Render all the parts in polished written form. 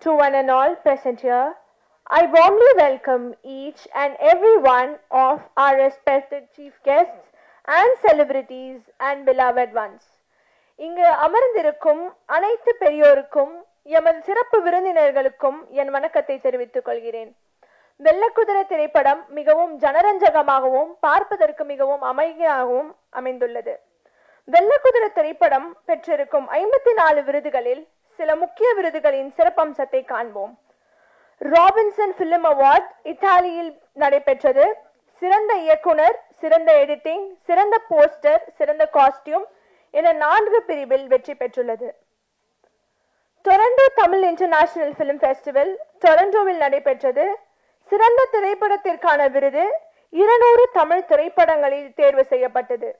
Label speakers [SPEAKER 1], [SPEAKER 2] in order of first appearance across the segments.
[SPEAKER 1] to one and all present here, I warmly welcome each and every one of our respected chief guests and celebrities and beloved ones. இங்கு அமர்ந்திருக்கும் அனைத்து பெரியோருக்கும் எமது சிறப்பு விருந்தினர்களுக்கும் என் வணக்கத்தை தெரிவித்துக் கொள்கிறேன். வெள்ளக்குதிரை திரைப்படம் மிகவும் ஜனரஞ்சகமாகவும் பார்ப்பதற்கு மிகவும் அமைதியாகவும் அமைந்துள்ளது. வெள்ளக்குதிரை திரைப்படம் பெற்றிருக்கும் 54 விருதுகளில் சில முக்கிய விருதுகளின் சிறப்பம்சத்தை காண்போம். ராபின்சன் பிலிம் அவார்ட் இத்தாலியில் நடைபெற்றது. சிறந்த இயக்குனர், சிறந்த எடிட்டிங், சிறந்த போஸ்டர், சிறந்த காஸ்டியூம் என 4 பிரிவில் வெற்றி பெற்றுள்ளது. Toronto Tamil international film festival டொரண்டோவில் நடைபெற்றது. சிறந்த திரைப்படத்திற்கான விருது 200 தமிழ் திரைப்படங்களில் தேர்வு செய்யப்பட்டது.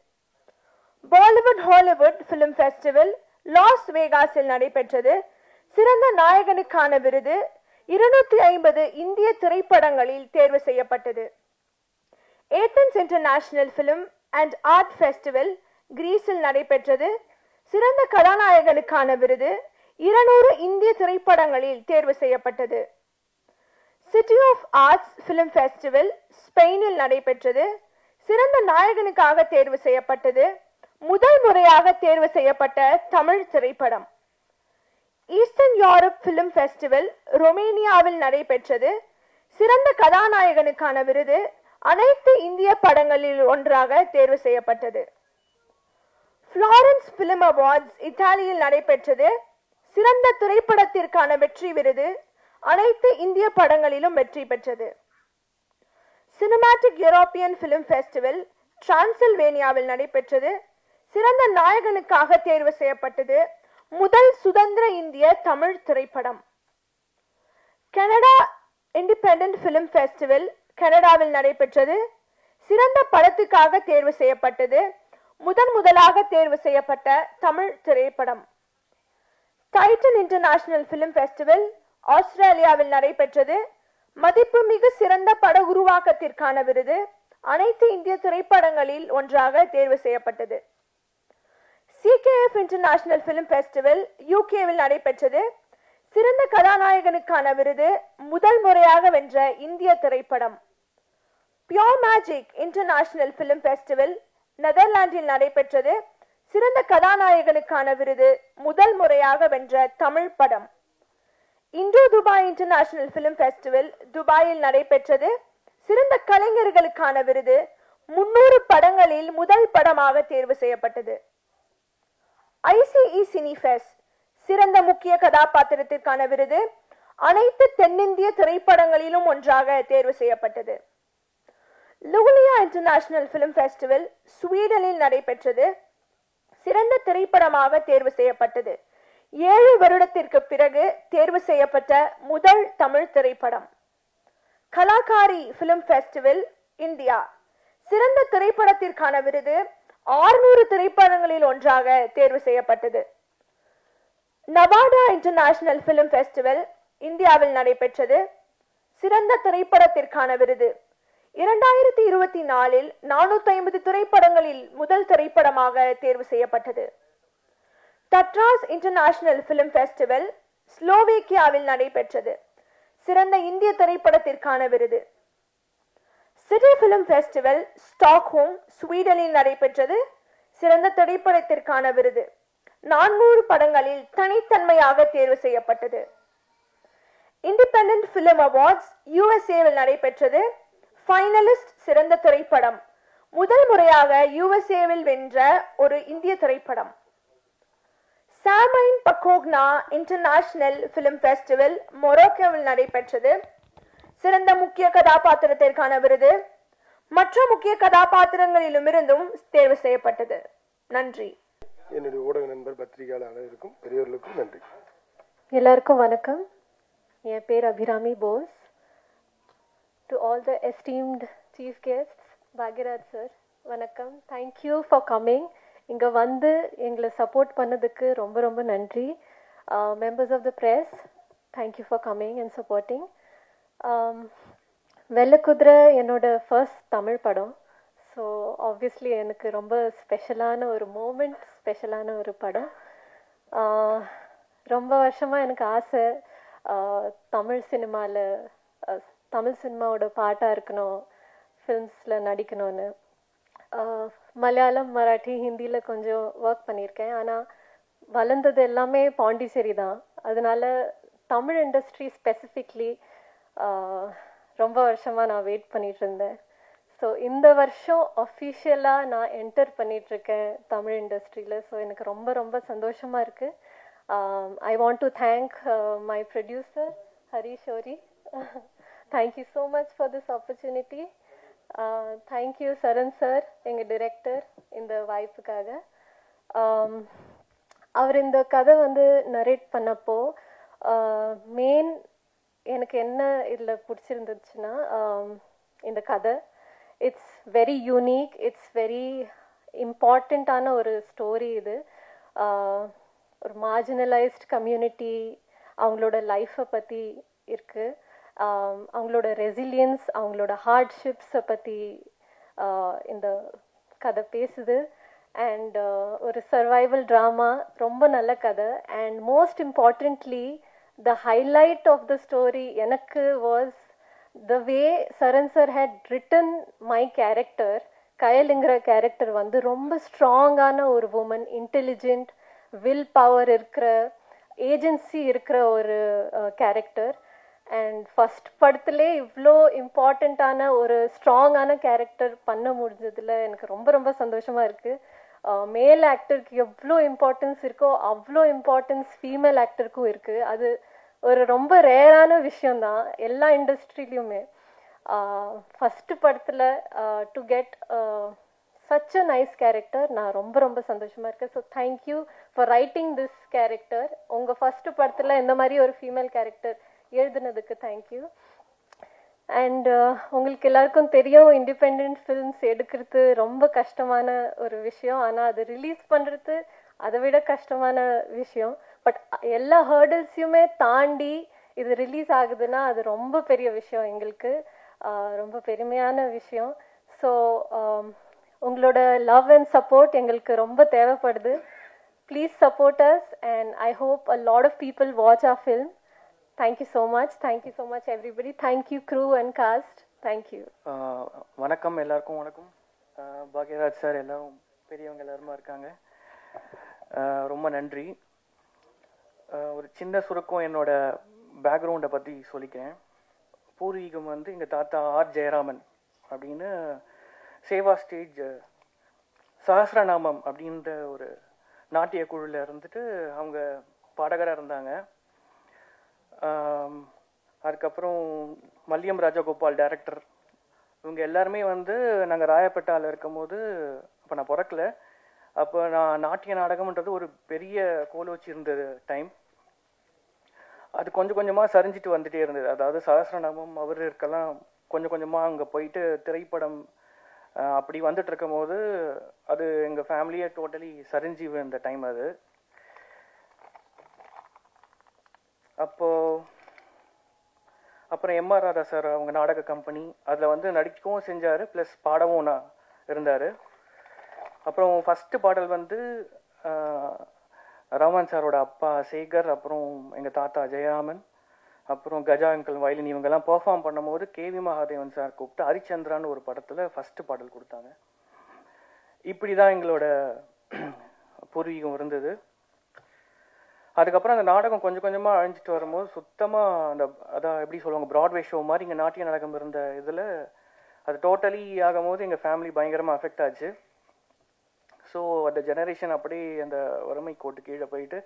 [SPEAKER 1] Bollywood Hollywood film festival Las வேகாஸில் நடைபெற்றது. சிறந்த நாயகனுக்கான விருது 250 இந்திய திரைப்படங்களில் தேர்வு செய்யப்பட்டது. Athens international film and art festival கிரீஸில் நடைபெற்றது. சிறந்த கதாநாயகனுக்கான விருது 200 இந்திய திரைப்படங்களில் தேர்வு செய்யப்பட்டது. City of arts film festival ஸ்பெயினில் நடைபெற்றது. சிறந்த நாயகனுக்காக தேர்வு செய்யப்பட்டது. முதல் முறையாக தேர்வு செய்யப்பட்ட தமிழ் திரைப்படம். ஈஸ்டர்ன் யூரோப் பிலிம் ஃபெஸ்டிவல் ரொமேனியாவில் நடைபெற்றது. சிறந்த கதாநாயகனுக்கான விருது அனைத்து இந்திய படங்களில் ஒன்றாக தேர்வு செய்யப்பட்டது. ஃப்ளாரன்ஸ் பிலிம் அவார்ட்ஸ் இத்தாலியில் நடைபெற்றது. சிறந்த திரைப்படத்திற்கான வெற்றி விருது அனைத்து இந்திய படங்களிலும் வெற்றி பெற்றது. சினிமாட்டிக் யூரோப்பியன் பிலிம் ஃபெஸ்டிவல் டிரான்சில்வேனியாவில் நடைபெற்றது. சிறந்த நாயகனுக்காக தேர்வு செய்யப்பட்டது. முதல் சுதந்திர இந்திய தமிழ் திரைப்படம். கனடா இண்டிபெண்டன்ட் பிலிம் ஃபெஸ்டிவல் கனடாவில் நடைபெற்றது. சிறந்த படத்துக்காக தேர்வு செய்யப்பட்டது. முதலாக தேர்வு செய்யப்பட்ட தமிழ் திரைப்படம். டைட்டன் இன்டர்நேஷனல் பிலிம் ஃபெஸ்டிவல் ஆஸ்திரேலியாவில் நடைபெற்றது. மதிப்புமிகு சிறந்த பட உருவாக்கத்திற்கான விருது அனைத்து இந்திய திரைப்படங்களில் ஒன்றாக தேர்வு செய்யப்பட்டது. CKF இன்டர்நேஷனல் பிலிம் ஃபெஸ்டிவல் யூகேவில் நடைபெற்றது. சிறந்த கதாநாயகனுக்கான விருது முதல் முறையாக வென்ற இந்திய திரைப்படம். Pure magic international film festival நெதர்லாந்தில் நடைபெற்றது. சிறந்த கதாநாயகனுக்கான விருது முதல் முறையாக வென்ற தமிழ் படம். Indo Dubai international film festival துபாயில் நடைபெற்றது. சிறந்த கலைஞர்களுக்கான விருது 300 படங்களில் முதல் படமாக தேர்வு செய்யப்பட்டது. ICE சினிஃபெஸ்ட் சிறந்த முக்கிய கதாபாத்திரத்திற்கான விருது அனைத்து தென்னிந்திய திரைப்படங்களிலும் ஒன்றாக தேர்வு செய்யப்பட்டது. லுலியா இன்டர்நேஷனல் பிலிம் ஃபெஸ்டிவல் ஸ்வீடனில் நடைபெற்றது. சிறந்த திரைப்படமாக தேர்வு செய்யப்பட்டது. 7 வருடத்திற்கு பிறகு தேர்வு செய்யப்பட்ட முதல் தமிழ் திரைப்படம். கலாகாரி பிலிம் ஃபெஸ்டிவல் இந்தியா சிறந்த திரைப்படத்திற்கான விருது 600 திரைப்படங்களில் ஒன்றாக தேர்வு செய்யப்பட்டது. நவாடா இன்டர்நேஷனல் பிலிம் ஃபெஸ்டிவல் இந்தியாவில் நடைபெற்றது. சிறந்த திரைப்படத்திற்கான விருது 2024 450 திரைப்படங்களில் முதல் திரைப்படமாக தேர்வு செய்யப்பட்டது. தட்ராஸ் இன்டர்நேஷனல் பிலிம் ஃபெஸ்டிவல் ஸ்லோவேக்கியாவில் நடைபெற்றது. சிறந்த இந்திய திரைப்படத்திற்கான விருது. சிட்டி பிலிம் ஃபெஸ்டிவல் ஸ்டாக்ஹோம் ஸ்வீடனில் நடைபெற்றது. சிறந்த திரைப்படத்திற்கான விருது 400 படங்களில் தனித்தன்மையாக தேர்வு செய்யப்பட்டது. இண்டிபெண்டன்ட் பிலிம் அவார்ட்ஸ் USA-வில் நடைபெற்றது. ஃபைனலிஸ்ட் சிறந்த திரைப்படம் முதல் முறையாக USA-வில் வென்ற ஒரு இந்திய திரைப்படம். சாமைன் பக்கோக்னா இன்டர்நேஷனல் பிலிம் ஃபெஸ்டிவல் மொரோக்கோவில் நடைபெற்றது. சிறந்த முக்கிய கதாபாத்திரத்திற்கான விருது மற்ற முக்கிய கதாபாத்திரங்களிலுமிருந்தும் தேர்வு செய்யப்பட்டது. நன்றி.
[SPEAKER 2] என்னுடைய ஊடக நண்பர் பத்திரிகையாளர்களுக்கும் பெரியவர்களுக்கும் நன்றி.
[SPEAKER 3] எல்லாருக்கும் வணக்கம். என் பேர் Abirami Bose. To all the esteemed chief guests, Bhagyaraj sir வணக்கம். Thank you for coming. இங்கே வந்து எங்களை சப்போர்ட் பண்ணதுக்கு ரொம்ப ரொம்ப நன்றி. Members of the press, thank you for coming and supporting. Vellakuthirai என்னோட ஃபர்ஸ்ட் தமிழ் படம். ஸோ ஆப்வியஸ்லி எனக்கு ரொம்ப ஸ்பெஷலான ஒரு மூமெண்ட், ஸ்பெஷலான ஒரு படம். ரொம்ப வருஷமாக எனக்கு ஆசை தமிழ் சினிமாவில் தமிழ் சினிமாவோட பாட்டாக இருக்கணும், ஃபிலிம்ஸில் நடிக்கணும்னு. மலையாளம், மராட்டி, ஹிந்தியில் கொஞ்சம் ஒர்க் பண்ணியிருக்கேன். ஆனால் வளர்ந்தது எல்லாமே பாண்டிச்சேரி தான். அதனால தமிழ் இண்டஸ்ட்ரி ஸ்பெசிஃபிக்லி ரொம்ப வருஷமாக நான் வெயிட் பண்ணிகிட்டு இருந்தேன். ஸோ இந்த வருஷம் அஃபிஷியலாக நான் என்டர் பண்ணிகிட்ருக்கேன் தமிழ் இண்டஸ்ட்ரியில். ஸோ எனக்கு ரொம்ப ரொம்ப சந்தோஷமாக இருக்குது. I want to thank my producer, Harish Ori. Thank you so much for this opportunity. Thank you, Saran sir, எங்கள் டிரெக்டர், இந்த வாய்ப்புக்காக. அவர் இந்த கதை வந்து நரேட் பண்ணப்போ மெயின் எனக்கு என்ன இதில் பிடிச்சிருந்துச்சுன்னா, இந்த கதை it's very unique, it's very இம்பார்ட்டண்ட்டான ஒரு ஸ்டோரி. இது ஒரு மார்ஜினலைஸ்ட் கம்யூனிட்டி, அவங்களோட லைஃப்பை பற்றி இருக்குது. அவங்களோட ரெசிலியன்ஸ், அவங்களோட ஹார்ட்ஷிப்ஸை பற்றி இந்த கதை பேசுது. அண்ட் ஒரு சர்வைவல் ட்ராமா, ரொம்ப நல்ல கதை. And most importantly the highlight of the story எனக்கு was the way Charan sir had written my character. கயலுங்கிற கேரக்டர் வந்து ரொம்ப ஸ்ட்ராங்கான ஒரு உமன், இன்டெலிஜென்ட், வில் பவர் இருக்கிற, ஏஜென்சி இருக்கிற ஒரு கேரக்டர். அண்ட் ஃபஸ்ட் படத்துலே இவ்வளோ இம்பார்ட்டண்ட்டான ஒரு ஸ்ட்ராங்கான கேரக்டர் பண்ண முடிஞ்சதில் எனக்கு ரொம்ப ரொம்ப சந்தோஷமாக இருக்குது. மேல் ஆக்டருக்கு எவ்வளோ இம்பார்ட்டன்ஸ் இருக்கோ அவ்வளோ இம்பார்ட்டன்ஸ் ஃபீமேல் ஆக்டருக்கும் இருக்குது. அது ஒரு ரொம்ப ரேரான விஷயந்தான் எல்லா இண்டஸ்ட்ரியிலையுமே. ஃபஸ்ட்டு படத்தில் to get such a nice character, நான் ரொம்ப ரொம்ப சந்தோஷமாக இருக்கேன். So thank you for writing this character. உங்கள் ஃபஸ்ட்டு படத்தில் இந்த மாதிரி ஒரு ஃபீமேல் கேரக்டர் எழுதுனதுக்கு தேங்க்யூ. அண்ட் உங்களுக்கு எல்லாருக்கும் தெரியும், இண்டிபெண்ட் ஃபிலிம்ஸ் எடுக்கிறது ரொம்ப கஷ்டமான ஒரு விஷயம். ஆனால் அது ரிலீஸ் பண்ணுறது அதை விட கஷ்டமான விஷயம். பட் எல்லா ஹேர்டல்ஸையுமே தாண்டி இது ரிலீஸ் ஆகுதுன்னா அது ரொம்ப பெரிய விஷயம், எங்களுக்கு ரொம்ப பெருமையான விஷயம். ஸோ உங்களோட லவ் அண்ட் சப்போர்ட் எங்களுக்கு ரொம்ப தேவைப்படுது. Please support us and I hope a lot of people watch our film. Thank you so much. Thank you so much everybody. Thank you crew and cast. Thank you.
[SPEAKER 4] வணக்கம், எல்லாருக்கும் வணக்கம். பாக்யராஜ் சார், எல்லாரும் பெரியவங்க எல்லாருமா இருக்காங்க. ரொம்ப நன்றி. ஒரு சின்ன சுருக்கம் என்னோட பேக்ரவுண்டை பற்றி சொல்லிக்கிறேன். பூர்வீகம் வந்து எங்கள் தாத்தா ஆர் ஜெயராமன் அப்படின்னு சேவா ஸ்டேஜ் சஹஸ்ரநாமம் அப்படின்ற ஒரு நாட்டிய குழுவில் இருந்துட்டு அவங்க பாடகராக இருந்தாங்க. அதுக்கப்புறம் மல்லியம் ராஜகோபால் டைரக்டர், இவங்க எல்லாருமே வந்து நாங்கள் ராயப்பேட்டாவில் இருக்கும் போது, அப்போ நான் பிறக்கல, அப்போ நான் நாட்டிய நாடகம்ன்றது ஒரு பெரிய கோல் வச்சு இருந்தது டைம். அது கொஞ்சம் கொஞ்சமாக சரிஞ்சிட்டு வந்துட்டே இருந்தது. அதாவது சஹஸ்ரநாமம் அவர் இருக்கலாம் கொஞ்சம் கொஞ்சமாக அங்கே போயிட்டு திரைப்படம் அப்படி வந்துட்டு இருக்கும் போது அது எங்கள் ஃபேமிலியை டோட்டலி சரிஞ்சு இந்த டைம் அது. அப்புறம் எம்ஆர் ராதா சார் அவங்க நாடக கம்பெனி, அதில் வந்து நடிக்கவும் செஞ்சார், ப்ளஸ் பாடவும் நான் இருந்தார். அப்புறம் ஃபஸ்ட்டு பாடல் வந்து ரஹ்மான் சாரோட அப்பா சேகர், அப்புறம் எங்கள் தாத்தா ஜெயராமன், அப்புறம் கஜா அங்கிள் வயலின், இவங்கெல்லாம் பெர்ஃபார்ம் பண்ணும்போது கேவி மகாதேவன் சார் கூப்பிட்டு ஹரிச்சந்திரான்னு ஒரு படத்தில் ஃபஸ்ட்டு பாடல் கொடுத்தாங்க. இப்படி தான் எங்களோட பூர்வீகம் இருந்தது. அதுக்கப்புறம் அந்த நாடகம் கொஞ்சம் கொஞ்சமாக அழிஞ்சிட்டு வரும்போது சுத்தமாக அதான் எப்படி சொல்லுவாங்க, ப்ராட்வே ஷோ மாதிரி இங்கே நாட்டிய நாடகம் இருந்த இதில் அது டோட்டலி ஆகும்போது எங்கள் ஃபேமிலி பயங்கரமாக அஃபெக்ட் ஆச்சு. ஸோ அந்த ஜெனரேஷன் அப்படியே அந்த வறுமை கோட்டு கீழே போயிட்டு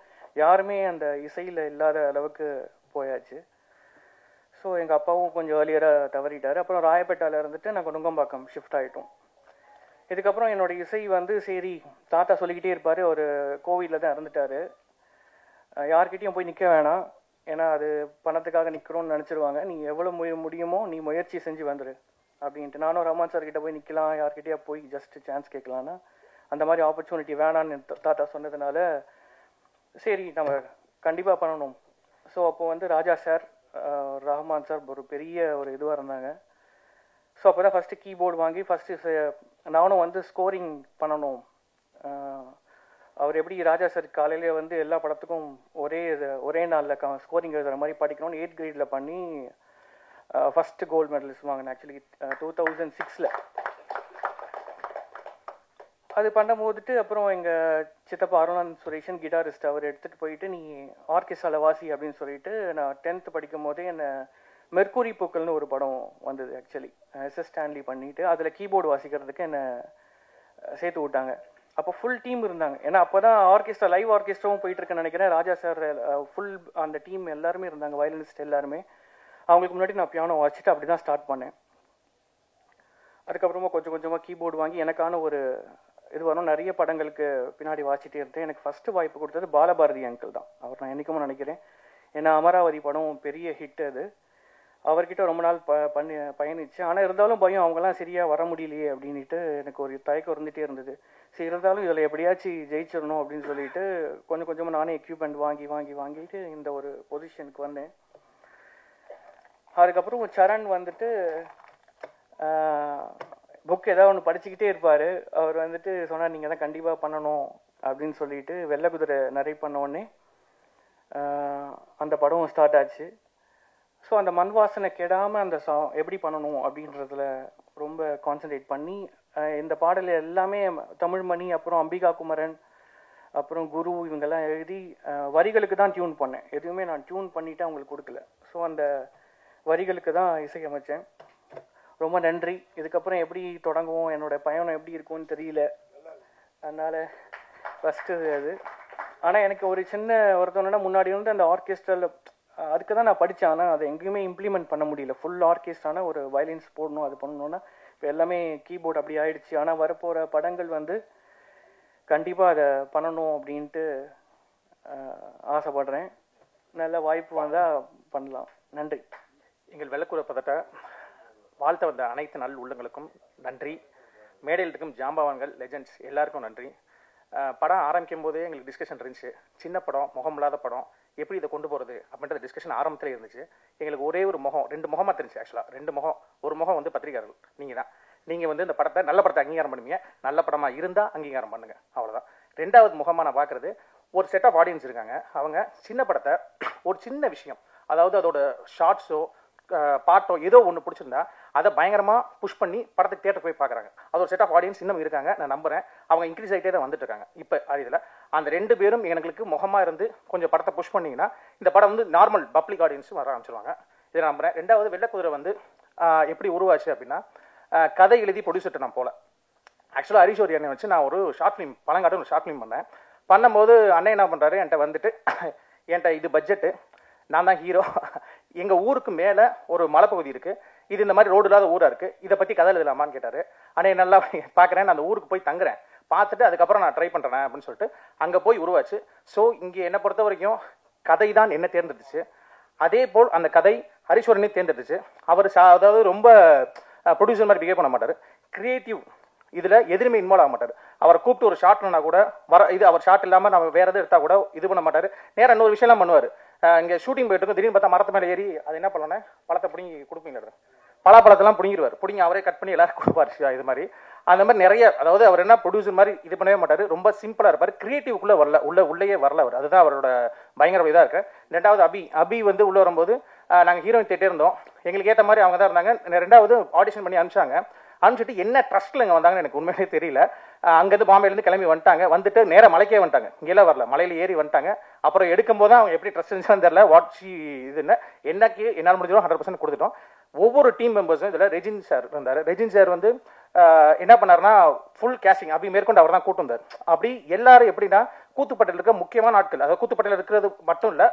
[SPEAKER 4] யாருமே அந்த இசையில் இல்லாத அளவுக்கு போயாச்சு. ஸோ எங்கள் அப்பாவும் கொஞ்சம் ஏர்லியராக தவறிட்டார். அப்புறம் ராயப்பேட்டாவில் இருந்துட்டு நாங்கள் நுங்கம்பாக்கம் ஷிஃப்ட் ஆகிட்டோம். இதுக்கப்புறம் என்னோடய இசை வந்து சரி தாத்தா சொல்லிக்கிட்டே இருப்பார், ஒரு கோவிலில் தான் இறந்துட்டார், யார்கிட்டையும் போய் நிற்க வேணாம், ஏன்னா அது பணத்துக்காக நிற்கிறோன்னு நினச்சிருவாங்க, நீ எவ்வளோ முடியுமோ நீ முயற்சி செஞ்சு வந்துடு அப்படின்ட்டு. நானும் ரஹ்மான் சார்கிட்ட போய் நிற்கலாம், யார்கிட்டயா போய் ஜஸ்ட் சான்ஸ் கேட்கலான்னா அந்த மாதிரி ஆப்பர்ச்சுனிட்டி வேணான்னு தாத்தா சொன்னதுனால சரி நம்ம கண்டிப்பாக பண்ணணும். ஸோ அப்போ வந்து ராஜா சார், ரஹ்மான் சார் ஒரு பெரிய ஒரு இதுவாக இருந்தாங்க. ஸோ அப்போ தான் ஃபஸ்ட்டு கீபோர்டு வாங்கி ஃபஸ்ட்டு நானும் வந்து ஸ்கோரிங் பண்ணணும், அவர் எப்படி ராஜா சார் காலையிலே வந்து எல்லா படத்துக்கும் ஒரே நாளில் ஸ்கோரிங் எழுதுகிற மாதிரி படிக்கணும்னு 8th கிரேடில் பண்ணி ஃபஸ்ட்டு கோல்டு மெடலிஸ்ட் வாங்கினேன் ஆக்சுவலி 2006. அது பண்ணும்போதுட்டு அப்புறம் எங்கள் சித்தப்பா அருணானந்த் சுரேஷன் கிட்டாரிஸ்ட் அவர் எடுத்துகிட்டு போயிட்டு நீ ஆர்கெஸ்ட்ராவில் வாசி அப்படின்னு சொல்லிட்டு நான் 10th படிக்கும் போதே என்னை மெர்க்குரி பூக்கள்னு ஒரு படம் வந்தது ஆக்சுவலி எஸ்எஸ் ஸ்டான்லி பண்ணிட்டு அதில் கீபோர்டு வாசிக்கிறதுக்கு என்னை சேர்த்து விட்டாங்க. அப்போ ஃபுல் டீம் இருந்தாங்க. ஏன்னா அப்போ தான் ஆர்கெஸ்ட்ரா லைவ் ஆர்கெஸ்ட்ராவும் போயிட்டு இருக்குன்னு நினைக்கிறேன். ராஜா சார் ஃபுல் அந்த டீம் எல்லாருமே இருந்தாங்க, வயலினிஸ்ட் எல்லாருமே. அவங்களுக்கு முன்னாடி நான் பியானோ வாசிச்சுட்டு அப்படி தான் ஸ்டார்ட் பண்ணேன். அதுக்கப்புறமா கொஞ்சம் கொஞ்சமாக கீபோர்டு வாங்கி எனக்கான ஒரு இது வரும். நிறைய படங்களுக்கு பின்னாடி வாசிட்டே இருந்தேன். எனக்கு ஃபஸ்ட்டு வாய்ப்பு கொடுத்தது பாலபாரதி அங்கிள் தான். அவர் நான் என்றைக்கும் நினைக்கிறேன். ஏன்னா அமராவதி படம் பெரிய ஹிட் அது. அவர்கிட்ட ரொம்ப நாள் பயணிச்சேன். ஆனால் இருந்தாலும் பயம், அவங்கெல்லாம் சரியாக வர முடியலையே அப்படின்ட்டு எனக்கு ஒரு தயக்கம் இருந்துகிட்டே இருந்தது. சரி இருந்தாலும் இதில் எப்படியாச்சும் ஜெயிச்சிடணும் அப்படின்னு சொல்லிட்டு கொஞ்சம் கொஞ்சமாக நானே எக்யூப்மெண்ட் வாங்கிட்டு இந்த ஒரு பொசிஷனுக்கு வந்தேன். அதுக்கப்புறம் சரண் வந்துட்டு புக் ஏதாவது ஒன்று படிச்சுக்கிட்டே இருப்பார். அவர் வந்துட்டு சொன்னார் நீங்கள் தான் கண்டிப்பாக பண்ணணும் அப்படின்னு சொல்லிட்டு வெள்ளை குதிரை நிறைய பண்ண உடனே அந்த படம் ஸ்டார்ட் ஆச்சு. ஸோ அந்த மண் வாசனை கெடாமல் அந்த எப்படி பண்ணணும் அப்படின்றதுல ரொம்ப கான்சன்ட்ரேட் பண்ணி இந்த பாடல் எல்லாமே தமிழ்மணி, அப்புறம் அம்பிகா குமரன், அப்புறம் குரு இவங்கெல்லாம் எழுதி வரிகளுக்கு தான் டியூன் பண்ணேன். எதுவுமே நான் டியூன் பண்ணிவிட்டு அவங்களுக்கு கொடுக்கல. ஸோ அந்த வரிகளுக்கு தான் இசையமைச்சேன். ரொம்ப நன்றி. இதுக்கப்புறம் எப்படி தொடங்குவோம், என்னோட பயணம் எப்படி இருக்கும்னு தெரியல. அதனால் ஃபஸ்ட்டு அது. ஆனால் எனக்கு ஒரு சின்ன ஒருத்தவனா முன்னாடி வந்து அந்த ஆர்கெஸ்ட்ராவில் அதுக்கு தான் நான் படித்தேன். ஆனால் அதை எங்கேயுமே இம்ப்ளிமெண்ட் பண்ண முடியல. ஃபுல் ஆர்கெஸ்ட்ரான ஒரு வயலின்ஸ் போடணும், அது பண்ணணுன்னா இப்போ எல்லாமே கீபோர்டு அப்படி ஆயிடுச்சு. ஆனால் வரப்போகிற படங்கள் வந்து கண்டிப்பாக அதை பண்ணணும் அப்படின்ட்டு ஆசைப்படுறேன். நல்ல வாய்ப்பு வந்தால் பண்ணலாம். நன்றி.
[SPEAKER 5] எங்கள் வெள்ளக்கூரை பதட்ட வாழ்த்த வந்த அனைத்து நல் உள்ளங்களுக்கும் நன்றி. மேடையில் இருக்கும் ஜாம்பவான்கள், லெஜெண்ட்ஸ் எல்லாருக்கும் நன்றி. படம் ஆரம்பிக்கும் போதே எங்களுக்கு டிஸ்கஷன் இருந்துச்சு. சின்ன படம், முகம் இல்லாத படம், எப்படி இதை கொண்டு போகிறது அப்படின்ற டிஸ்கஷன் ஆரம்பத்தில் இருந்துச்சு. எங்களுக்கு ஒரே ஒரு முகம், 2 முகமாக தெரிஞ்சு. ஆக்சுவலாக 2 முகம். ஒரு முகம் வந்து பத்திரிகையாளர்கள் நீங்கள் தான். நீங்கள் வந்து இந்த படத்தை நல்ல படத்தை அங்கீகாரம் பண்ணுவீங்க, நல்ல படமாக இருந்தால் அங்கீகாரம் பண்ணுங்கள், அவ்வளோதான். 2வது முகமாக நான் பார்க்குறது ஒரு செட் ஆஃப் ஆடியன்ஸ் இருக்காங்க. அவங்க சின்ன படத்தை ஒரு சின்ன விஷயம், அதாவது அதோட ஷார்ட்ஸோ பாட்டோ ஏதோ ஒன்று பிடிச்சிருந்தா அதை பயங்கரமாக புஷ் பண்ணி படத்துக்கு தியேட்டர் போய் பார்க்குறாங்க. அது ஒரு செட் ஆஃப் ஆடியன்ஸ் இன்னும் இருக்காங்க. நான் நம்புகிறேன் அவங்க இன்க்ரீஸ் ஆகிட்டே தான் வந்துட்டு இருக்காங்க. இப்போ இதில் அந்த 2 பேரும் எங்களுக்கு முகமாக இருந்து கொஞ்சம் படத்தை புஷ் பண்ணிங்கன்னா இந்த படம் வந்து நார்மல் பப்ளிக் ஆடியன்ஸும் வர ஆரம்பிச்சிருவாங்க. இதை நம்புகிறேன். 2வது வெள்ளைக்குதிரை வந்து எப்படி உருவாச்சு அப்படின்னா, கதை எழுதி ப்ரொடியூசர்கிட்ட நான் போல. ஆக்சுவலாக ஹரிஷோரி அண்ணன் வச்சு நான் ஒரு ஷார்ட் ஃபிலிம், பழங்காடு ஒரு ஷார்ட் ஃபிலிம் பண்ணேன். பண்ணும்போது அண்ணன் என்ன பண்ணுறாரு, என்கிட்ட வந்துட்டு என்கிட்ட இது பட்ஜெட்டு, நான் தான் ஹீரோ, எங்கள் ஊருக்கு மேலே ஒரு மலைப்பகுதி இருக்குது, இது இந்த மாதிரி ரோடு இல்லாத ஊராக இருக்குது, இதை பற்றி கதை எழுதலாமான்னு கேட்டார். அண்ணே நல்லா பார்க்குறேன், நான் அந்த ஊருக்கு போய் தங்குறேன், பார்த்துட்டு அதுக்கப்புறம் நான் ட்ரை பண்ணுறேன் அப்படின்னு சொல்லிட்டு அங்கே போய் உருவாச்சு. ஸோ இங்கே என்னை பொறுத்த வரைக்கும் கதை தான் என்ன தேர்ந்தெடுத்துச்சு. அதே போல் அந்த கதை ஹரிஸ்வரனே தேர்ந்தெடுத்துச்சு. அவர் அதாவது ரொம்ப ப்ரொடியூசர் மாதிரி பிஹேவ் பண்ண மாட்டார். கிரியேட்டிவ் இதில் எதுவுமே இன்வால்வ் ஆக மாட்டார். அவரை கூப்பிட்டு ஒரு ஷார்ட்னா கூட இது அவர் ஷார்ட் இல்லாமல் நம்ம வேறு எது எடுத்தால் கூட இது பண்ண மாட்டார். நேராக இன்னொரு விஷயம்லாம் பண்ணுவார். இங்கே ஷூட்டிங் போயிட்டு இருக்கும், திடீர்னு பார்த்தா மரத்து மேலே ஏறி அது என்ன பண்ணோன்னே பழத்தை பிடிங்கி கொடுப்பீங்க, பலாப்பழத்தெல்லாம் பிடிங்கிடுவார். பிடிங்கி அவரே கட் பண்ணி எல்லாரும் கொடுப்பார். இது மாதிரி அந்த மாதிரி நிறைய, அதாவது அவர் என்ன ப்ரொடியூசர் மாதிரி இது பண்ணவே மாட்டார். ரொம்ப சிம்பிளாக இருப்பார். கிரியேட்டிவ்க்குள்ளே வரல, உள்ளேயே வரல அவர். அதுதான் அவரோட பயங்கர இதாக இருக்கு. 2வது அபி வந்து உள்ளே வரும்போது நாங்கள் ஹீரோயின் தேட்டே இருந்தோம். எங்களுக்கு ஏற்ற மாதிரி அவங்க தான் இருந்தாங்க. 2வது ஆடிஷன் பண்ணி அனுப்பிச்சிட்டு என்ன ட்ரஸ்ட்டில் இங்கே வந்தாங்கன்னு எனக்கு உண்மையிலே தெரியல. அங்கேருந்து பாம்பேலேருந்து கிளம்பி வந்துட்டு நேராக மலைக்கே வந்துட்டாங்க. இங்கெல்லாம் வரல, மலையில் ஏறி வந்துட்டாங்க. அப்புறம் எடுக்கும்போது தான் அவங்க எப்படி ட்ரஸ்ட் இருந்துச்சுன்னு தெரியல. இதுன்னு என்னக்கு என்னால் முடிஞ்சோம் 100% கொடுத்துட்டோம். ஒவ்வொரு டீம் மெம்பர்ஸும் இதில் ரெஜின் சார் இருந்தார். ரெஜின் சார் வந்து என்ன பண்ணாருன்னா ஃபுல் கேஸ்டிங் அப்படி மேற்கொண்டு அவர் தான் கூட்டு வந்தார். அப்படி எல்லாரும் எப்படின்னா கூத்துப்பட்டில் இருக்க முக்கியமான ஆட்கள், அதாவது கூத்துப்பட்டில் இருக்கிறது மட்டும் இல்லை,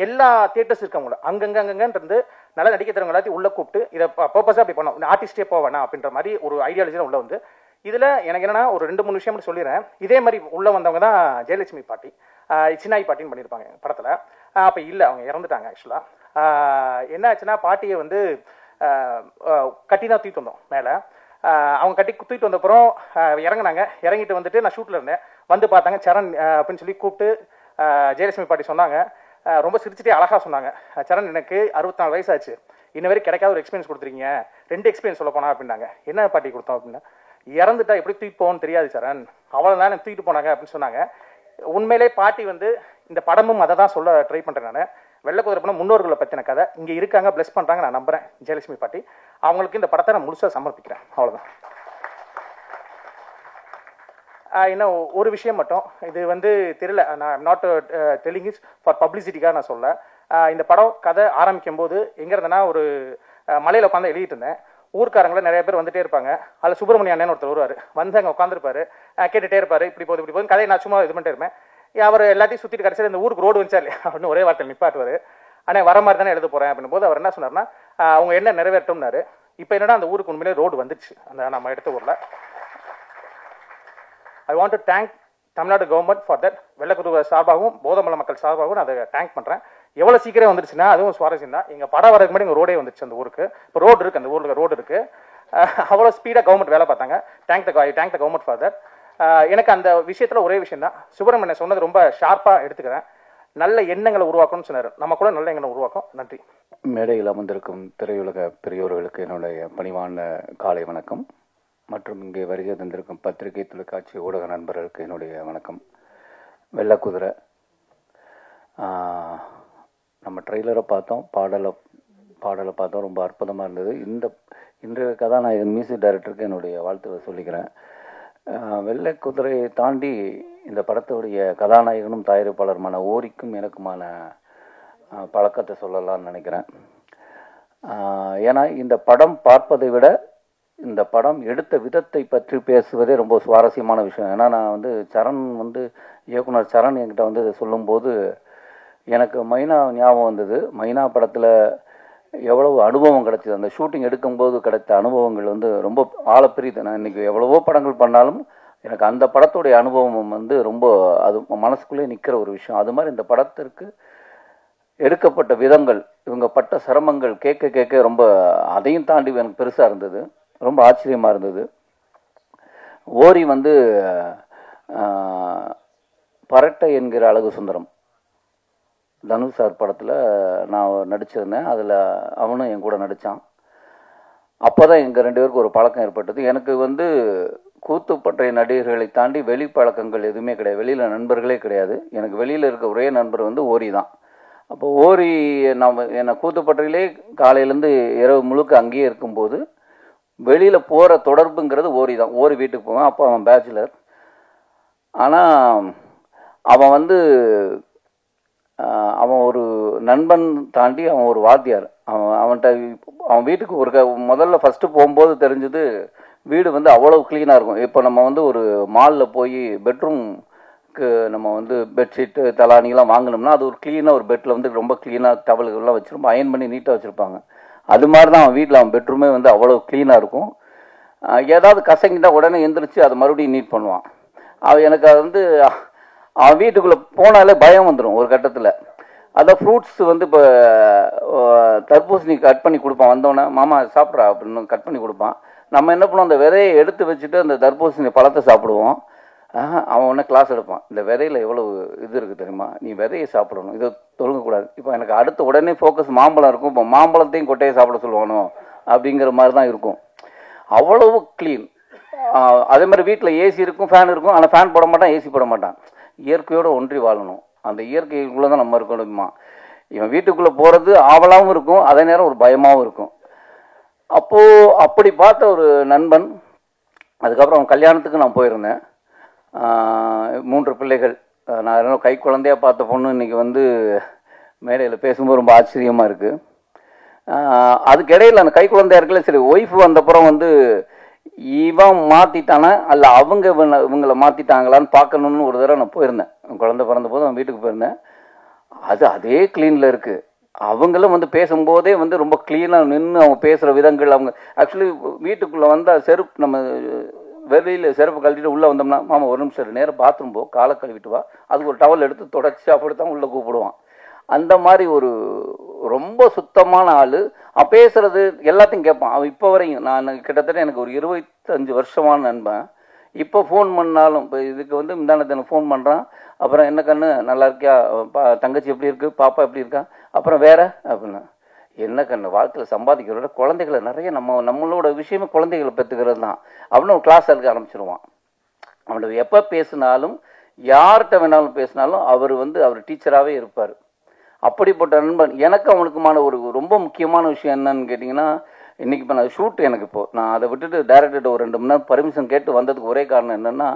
[SPEAKER 5] எல்லா தியேட்டர்ஸ் இருக்கவங்கள அங்கங்கன்னு நல்லா நடிக்க தரவங்க எல்லாத்தையும் உள்ளே கூப்பிட்டு இதை பர்பஸாக அப்படி பண்ணோம். ஆர்டிஸ்டே போவேணா அப்படின்ற மாதிரி ஒரு ஐடியாலஜி உள்ள வந்து இதில் எனக்கு என்னன்னா ஒரு 2-3 விஷயம் மட்டும் சொல்லிடுறேன். இதே மாதிரி உள்ளே வந்தவங்க தான் ஜெயலட்சுமி பாட்டி, சின்னாய் பாட்டின்னு பண்ணியிருப்பாங்க படத்தில். அப்போ இல்லை, அவங்க இறந்துட்டாங்க. ஆக்சுவலாக என்ன ஆச்சுன்னா பாட்டியை வந்து கட்டி தான் தூக்கிட்டு வந்தோம் மேலே. அவங்க கட்டி தூக்கிட்டு வந்தப்புறம் இறங்கினாங்க. இறங்கிட்டு வந்துட்டு நான் ஷூட்டில் இருந்தேன். வந்து பார்த்தாங்க சரண் அப்படின்னு சொல்லி கூப்பிட்டு ஜெயலட்சுமி பாட்டி சொன்னாங்க. ரொம்ப சிரிச்சுட்டே அழகாக சொன்னாங்க, சரண் எனக்கு 64 வயசாச்சு, இன்ன வரைக்கும் கிடைக்காத ஒரு எக்ஸ்பீரியன்ஸ் கொடுத்துருக்கீங்க, 2 எக்ஸ்பீரியன்ஸ் சொல்ல போனா அப்படின்னாங்க. என்ன பாட்டி கொடுத்தோம் அப்படின்னா, இறந்துட்டா எப்படி தூக்கிட்டு போவோன்னு தெரியாது சரண், அவ்வளோ நேரம் தூக்கிட்டு போனாங்க அப்படின்னு சொன்னாங்க. உண்மையிலே பாட்டி வந்து இந்த படமும் அதை தான் சொல்ல ட்ரை பண்ணுறேன். நான் வெள்ளைக்குதிரை படம் முன்னோர்களை பற்றின கதை இங்கே இருக்காங்க, பிளஸ் பண்ணுறாங்க, நான் நம்புகிறேன். ஜெயலட்சுமி பாட்டி அவங்களுக்கு இந்த படத்தை நான் முழுசாக சமர்ப்பிக்கிறேன். அவ்வளோதான். இன்னும் ஒரு விஷயம் மட்டும், இது வந்து தெரியல, நான் நாட் டெல்லிங் இஸ் ஃபார் பப்ளிசிட்டிக்காக நான் சொல்ல. இந்த படம் கதை ஆரம்பிக்கும் போது எங்கே இருந்தேன்னா ஒரு மலையில் உட்காந்து எழுதிட்டு இருந்தேன். ஊர்க்காரங்கள நிறைய பேர் வந்துட்டே இருப்பாங்க. அதில் சுப்பிரமணிய அண்ணன் ஒருத்தர் வருவார், வந்து அங்கே உட்காந்துருப்பாரு, கேட்டுகிட்டே இருப்பார், இப்படி போகுது கதையை நான் சும்மா இது பண்ணிட்டே இருப்பேன். அவர் எல்லாத்தையும் சுற்றிட்டு கடைசியில் இந்த ஊருக்கு ரோடு வந்துச்சா இல்லையா அப்படின்னு ஒரே வார்த்தையில் நிப்பாட்டுவார். ஆனால் வர மாதிரி தானே எழுத போகிறேன் அப்படின் போது அவர் என்ன சொன்னார்னா, அவங்க என்ன நிறைவேற்றோம்னாரு. இப்போ என்னன்னா அந்த ஊருக்கு உண்மையிலே ரோடு வந்துச்சு, அந்த நம்ம எடுத்த ஊரில். I want to thank Tamil Nadu government for that. வெள்ளைக்குதிரை சார்பாகவும் போதமலை மக்கள் சார்பாகவும் நான் அதை தேங்க் பண்ணுறேன். எவ்வளோ சீக்கிரம் வந்துருச்சுன்னா அதுவும் சுவாரஸ்யம் தான். எங்கள் படம் வரதுக்கு முன்னாடி எங்கள் ரோடே வந்துச்சு அந்த ஊருக்கு. இப்போ ரோடு இருக்குது, அந்த ஊரில் ரோடு இருக்குது. அவ்வளோ ஸ்பீடாக கவர்மெண்ட் வேலை பார்த்தாங்க. Thank the government for that. எனக்கு அந்த விஷயத்தில் ஒரே விஷயம் தான், சுப்பிரமணியன் சொன்னது ரொம்ப ஷார்ப்பாக எடுத்துக்கிறேன். நல்ல எண்ணங்களை உருவாக்கணும்னு சொன்னார், நம்ம கூட நல்ல எண்ணங்களை உருவாக்கும். நன்றி.
[SPEAKER 6] மேடையில் அமர்ந்திருக்கும் திரையுலக பெரியோர்களுக்கு என்னுடைய பணிவான காலை வணக்கம். மற்றும் இங்கே வருகை தந்திருக்கும் பத்திரிகை, தொலைக்காட்சி, ஊடக நண்பர்களுக்கு என்னுடைய வணக்கம். வெள்ளைக்குதிரை நம்ம ட்ரெய்லரை பார்த்தோம், பாடலை பார்த்தோம், ரொம்ப அற்புதமாக இருந்தது. இன்றைய கதாநாயகன் மியூசிக் டைரக்டருக்கு என்னுடைய வாழ்த்துக்களை சொல்லிக்கிறேன். வெள்ளைக்குதிரையை தாண்டி இந்த படத்துடைய கதாநாயகனும் தயாரிப்பாளருமான ஓரிக்கும் எனக்குமான பழக்கத்தை சொல்லலாம்னு நினைக்கிறேன். ஏன்னா இந்த படம் பார்ப்பதை விட இந்த படம் எடுத்த விதத்தை பற்றி பேசுவதே ரொம்ப சுவாரஸ்யமான விஷயம். ஏன்னா நான் இயக்குனர் சரண் என்கிட்ட வந்து சொல்லும்போது எனக்கு மைனா ஞாபகம் வந்தது. மைனா படத்தில் எவ்வளவு அனுபவம் கிடைச்சது, அந்த ஷூட்டிங் எடுக்கும்போது கிடைத்த அனுபவங்கள் வந்து ரொம்ப ஆழப்பிரியுது. நான் இன்றைக்கி எவ்வளவோ படங்கள் பண்ணாலும் எனக்கு அந்த படத்துடைய அனுபவம் வந்து ரொம்ப அது மனசுக்குள்ளே நிற்கிற ஒரு விஷயம். அது மாதிரி இந்த படத்திற்கு எடுக்கப்பட்ட விதங்கள், இவங்க பட்ட சிரமங்கள் கேட்க ரொம்ப அதையும் தாண்டி எனக்கு பெருசாக இருந்தது, ரொம்ப ஆச்சரியமாக இருந்தது. ஓரி வந்து பரட்டை என்கிற அழகு சுந்தரம் தனுஷ் சார் படத்தில் நான் நடிச்சிருந்தேன். அதில் அவனும் என் கூட நடித்தான். அப்போ தான் எங்கள் 2 பேருக்கு ஒரு பழக்கம் ஏற்பட்டது. எனக்கு வந்து கூத்துப்பற்றைய நடிகர்களை தாண்டி வெளி பழக்கங்கள் எதுவுமே கிடையாது, வெளியில் நண்பர்களே கிடையாது. எனக்கு வெளியில் இருக்க ஒரே நண்பர் வந்து ஓரி தான். அப்போ ஓரி என்னை கூத்துப்பற்றையிலே காலையிலேருந்து இரவு முழுக்க அங்கேயே இருக்கும்போது வெளியில் போகிற தொடர்புங்கிறது ஓரி தான். ஓரி வீட்டுக்கு போவான். அப்போ அவன் பேச்சுலர். ஆனால் அவன் வந்து அவன் ஒரு நண்பன் தாண்டி அவன் ஒரு வாத்தியார். அவன் வீட்டுக்கு முதல்ல ஃபஸ்ட்டு போகும்போது தெரிஞ்சது வீடு வந்து அவ்வளோ க்ளீனாக இருக்கும். இப்போ நம்ம வந்து ஒரு மாலில் போய் பெட்ரூம்க்கு நம்ம வந்து பெட்ஷீட்டு தலானிலாம் வாங்கினோம்னா அது ஒரு க்ளீனாக ஒரு பெட்டில் வந்து ரொம்ப க்ளீனாக டவல்கள்லாம் வச்சுருப்போம், அயன் பண்ணி நீட்டாக வச்சுருப்பாங்க. அது மாதிரி தான் அவன் வீட்டில் அவன் பெட்ரூமே வந்து அவ்வளோ க்ளீனாக இருக்கும். ஏதாவது கசங்கிட்டால் உடனே எந்திரிச்சு அதை மறுபடியும் நீட் பண்ணுவான். எனக்கு அது வந்து அவன் வீட்டுக்குள்ளே போனாலே பயம் வந்துடும் ஒரு கட்டத்தில். அதான் ஃப்ரூட்ஸ் வந்து இப்போ தர்பூசணி கட் பண்ணி கொடுப்பான், வந்தோடனே மாமா சாப்பிட்றா அப்படின்னு கட் பண்ணி கொடுப்பான். நம்ம என்ன பண்ணுவோம், அந்த விதையை எடுத்து வச்சுட்டு அந்த தர்பூசணி பழத்தை சாப்பிடுவோம். அவன் ஒன்று கிளாஸ் எடுப்பான், இந்த விதையில் எவ்வளோ இது இருக்குது தெரியுமா, நீ விதையை சாப்பிடணும், இதை தொழுங்கக்கூடாது. இப்போ எனக்கு அடுத்த உடனே ஃபோக்கஸ் மாம்பழம் இருக்கும். இப்போ மாம்பழத்தையும் கொட்டையை சாப்பிட சொல்லுவானோ அப்படிங்கிற மாதிரி தான் இருக்கும். அவ்வளவு க்ளீன். அதே மாதிரி வீட்டில் ஏசி இருக்கும், ஃபேன் இருக்கும். ஆனால் ஃபேன் போட மாட்டான், ஏசி போட மாட்டான். இயற்கையோடு ஒன்றி வாழணும், அந்த இயற்கைக்குள்ளே தான் நம்ம இருக்கணுமா. இவன் வீட்டுக்குள்ளே போகிறது ஆவலாகவும் இருக்கும், அதே நேரம் ஒரு பயமாகவும் இருக்கும். அப்போது அப்படி பார்த்த ஒரு நண்பன். அதுக்கப்புறம் அவன் கல்யாணத்துக்கு நான் போயிருந்தேன். 3 பிள்ளைகள். நான் கை குழந்தையாக பார்த்த பொண்ணு இன்றைக்கி வந்து மேடையில் பேசும்போது ரொம்ப ஆச்சரியமாக இருக்குது. அதுக்கு இடையில் அந்த கை குழந்தையா இருக்குல்ல, சரி ஒய்ஃப் வந்தப்புறம் வந்து இவன் மாற்றிட்டானா அல்ல அவங்க இவங்களை மாற்றிட்டாங்களான்னு பார்க்கணுன்னு ஒரு தடவை நான் போயிருந்தேன். குழந்தை பிறந்த போது அவன் வீட்டுக்கு போயிருந்தேன். அது அதே க்ளீனில் இருக்குது. அவங்களும் வந்து பேசும்போதே வந்து ரொம்ப க்ளீனாக நின்று அவங்க பேசுகிற விதங்கள். அவங்க ஆக்சுவலி வீட்டுக்குள்ளே வந்தால் செருப்பு நம்ம வெளியில் செருப்பு கழட்டிட்டு உள்ளே வந்தோம்னா, மாமா ஒரு நிமிஷம் நேரம் பாத்ரூம் போ, காலை கழுவிட்டு வா, அதுக்கு ஒரு டவல் எடுத்து தொடச்சி அப்படித்தான் உள்ளே கூப்பிடுவான். அந்த மாதிரி ஒரு ரொம்ப சுத்தமான ஆள். அவன் பேசுறது எல்லாத்தையும் கேட்பான். அவன் இப்போ வரையும் நான் கிட்டத்தட்ட எனக்கு ஒரு 25 வருஷமான நண்பன். இப்போ ஃபோன் பண்ணாலும், இப்போ இதுக்கு வந்து முந்தானத்தை ஃபோன் பண்ணுறான். அப்புறம் என்ன கண்ணு நல்லா இருக்கியா, தங்கச்சி எப்படி இருக்குது, பாப்பா எப்படி இருக்கா, அப்புறம் வேற அப்படின்னா என்ன கண்ணு வாழ்க்கையில் சம்பாதிக்கிறத குழந்தைகளை நிறைய நம்மளோட விஷயமே குழந்தைகளை பெற்றுக்கிறது தான் அப்படின்னு ஒரு கிளாஸ் எடுக்க ஆரம்பிச்சிருவான். அவனுக்கு எப்போ பேசினாலும் யார்கிட்ட வேணாலும் பேசினாலும் அவர் டீச்சராகவே இருப்பார். அப்படிப்பட்ட நண்பன். எனக்கு அவனுக்குமான ஒரு ரொம்ப முக்கியமான விஷயம் என்னன்னு கேட்டிங்கன்னா, இன்றைக்கி இப்போ நான் ஷூட் எனக்கு நான் அதை விட்டுட்டு டைரக்டர்கிட்ட ஒரு 2 மணி நேரம் பர்மிஷன் கேட்டு வந்ததுக்கு ஒரே காரணம் என்னென்னா,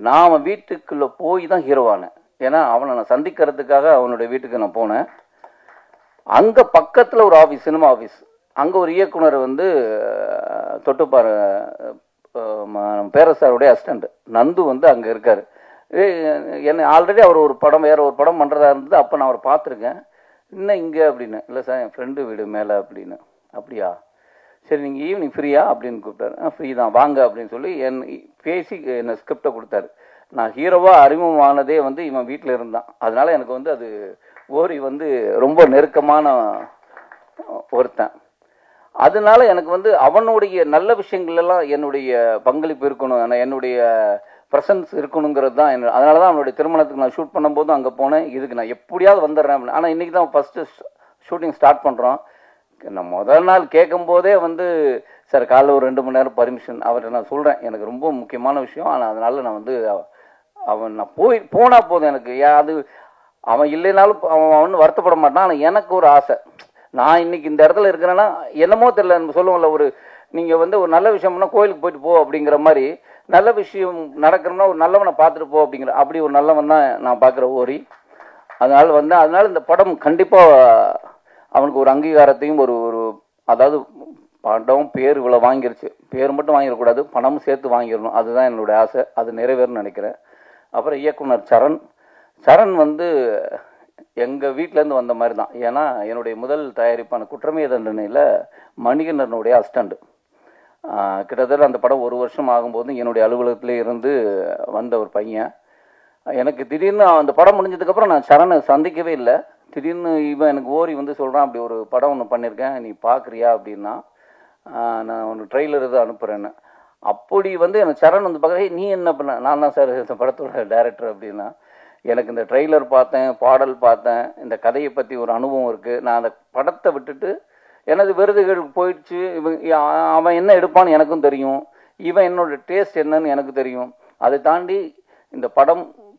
[SPEAKER 6] நான் அவன் வீட்டுக்குள்ளே போய் தான் ஹீரோவானேன். ஏன்னா அவனை நான் சந்திக்கிறதுக்காக அவனுடைய வீட்டுக்கு நான் போனேன். அங்கே பக்கத்தில் ஒரு ஆஃபீஸ், சினிமா ஆஃபீஸ், அங்கே ஒரு இயக்குனர் தொட்டுப்பார் பேரசாருடைய அசிஸ்டண்ட் நந்து அங்கே இருக்கார். என்ன ஆல்ரெடி அவர் வேற ஒரு படம் பண்ணுறதா இருந்தது. அப்போ நான் அவரை பார்த்துருக்கேன். இன்னும் இங்கே அப்படின்னு, இல்லை சார் என் ஃப்ரெண்டு வீடு மேலே அப்படின்னு. அப்படியா, சரி நீங்கள் ஈவினிங் ஃப்ரீயா அப்படின்னு கூப்பிட்டாரு. ஃப்ரீ தான் வாங்க அப்படின்னு சொல்லி பேசி என்னை ஸ்கிரிப்டை கொடுத்தாரு. நான் ஹீரோவாக அறிமுகமானதே இவன் வீட்டில் இருந்தான். அதனால எனக்கு அது ஓரி ரொம்ப நெருக்கமான ஒருத்தன். அதனால எனக்கு அவனுடைய நல்ல விஷயங்கள் எல்லாம் என்னுடைய பங்களிப்பு இருக்கணும், என்னுடைய ப்ரெசன்ஸ் இருக்கணுங்கிறது தான். அதனால தான் அவனுடைய திருமணத்துக்கு நான் ஷூட் பண்ணும்போதும் அங்கே போனேன். இதுக்கு நான் எப்படியாவது வந்துடுறேன். ஆனால் இன்றைக்கி தான் ஃபஸ்ட்டு ஷூட்டிங் ஸ்டார்ட் பண்ணுறோம். நான் முதல் நாள் கேட்கும் போதே சார் காலைல ஒரு 2 மணி நேரம் பர்மிஷன் அவர்கிட்ட நான் சொல்கிறேன். எனக்கு ரொம்ப முக்கியமான விஷயம். ஆனால் அதனால நான் நான் போனால் போதும் எனக்கு. அது அவன் இல்லைனாலும் அவன் வருத்தப்பட மாட்டான். ஆனால் எனக்கு ஒரு ஆசை, நான் இன்னைக்கு இந்த இடத்துல இருக்கிறேன்னா என்னமோ தெரியல. நம்ம சொல்லுவோம்ல, நீங்கள் ஒரு நல்ல விஷயம்னா கோயிலுக்கு போயிட்டு போ அப்படிங்கிற மாதிரி, நல்ல விஷயம் நடக்கணும்னா ஒரு நல்லவனை பார்த்துட்டு போ அப்படிங்கிற அப்படி ஒரு நல்லவன் தான் நான் பார்க்குற ஓரி. அதனால இந்த படம் கண்டிப்பாக அவனுக்கு ஒரு அங்கீகாரத்தையும் அதாவது படம் பேர் இவ்வளோ வாங்கிருச்சு, பேர் மட்டும் வாங்கிடக்கூடாது, பணமும் சேர்த்து வாங்கிடணும். அதுதான் என்னுடைய ஆசை. அது நிறைவேறும்னு நினைக்கிறேன். அப்புறம் இயக்குனர் சரண் எங்கள் வீட்டிலேருந்து வந்த மாதிரி தான். ஏன்னா என்னுடைய முதல் தயாரிப்பான குற்றமே தண்டனையில் மணிகண்டனுடைய அசிஸ்டண்ட். கிட்டத்தட்ட அந்த படம் 1 வருஷம் ஆகும்போது என்னுடைய அலுவலகத்திலே இருந்து வந்த ஒரு பையன். எனக்கு திடீர்னு அந்த படம் முடிஞ்சதுக்கப்புறம் நான் சரணை சந்திக்கவே இல்லை. திடீர்னு இவன் எனக்கு ஓரி சொல்கிறான், அப்படி ஒரு படம் ஒன்று பண்ணியிருக்கேன், நீ பார்க்குறியா அப்படின்னா. நான் ஒன்று ட்ரெய்லர் தான் அனுப்புகிறேன்னு. அப்படி எனக்கு சரண் பார்க்க, நீ என்ன பண்ண? நான் தான் சார் இந்த படத்தோட டைரக்டர் அப்படின்னா. எனக்கு இந்த ட்ரெய்லர் பார்த்தேன், பாடல் பார்த்தேன், இந்த கதையை பற்றி ஒரு அனுபவம் இருக்குது. நான் அந்த படத்தை விட்டுட்டு எனது விருதுகளுக்கு போயிடுச்சு. அவன் என்ன எடுப்பான்னு எனக்கும் தெரியும், இவன் என்னோட டேஸ்ட் என்னன்னு எனக்கு தெரியும். அதை தாண்டி இந்த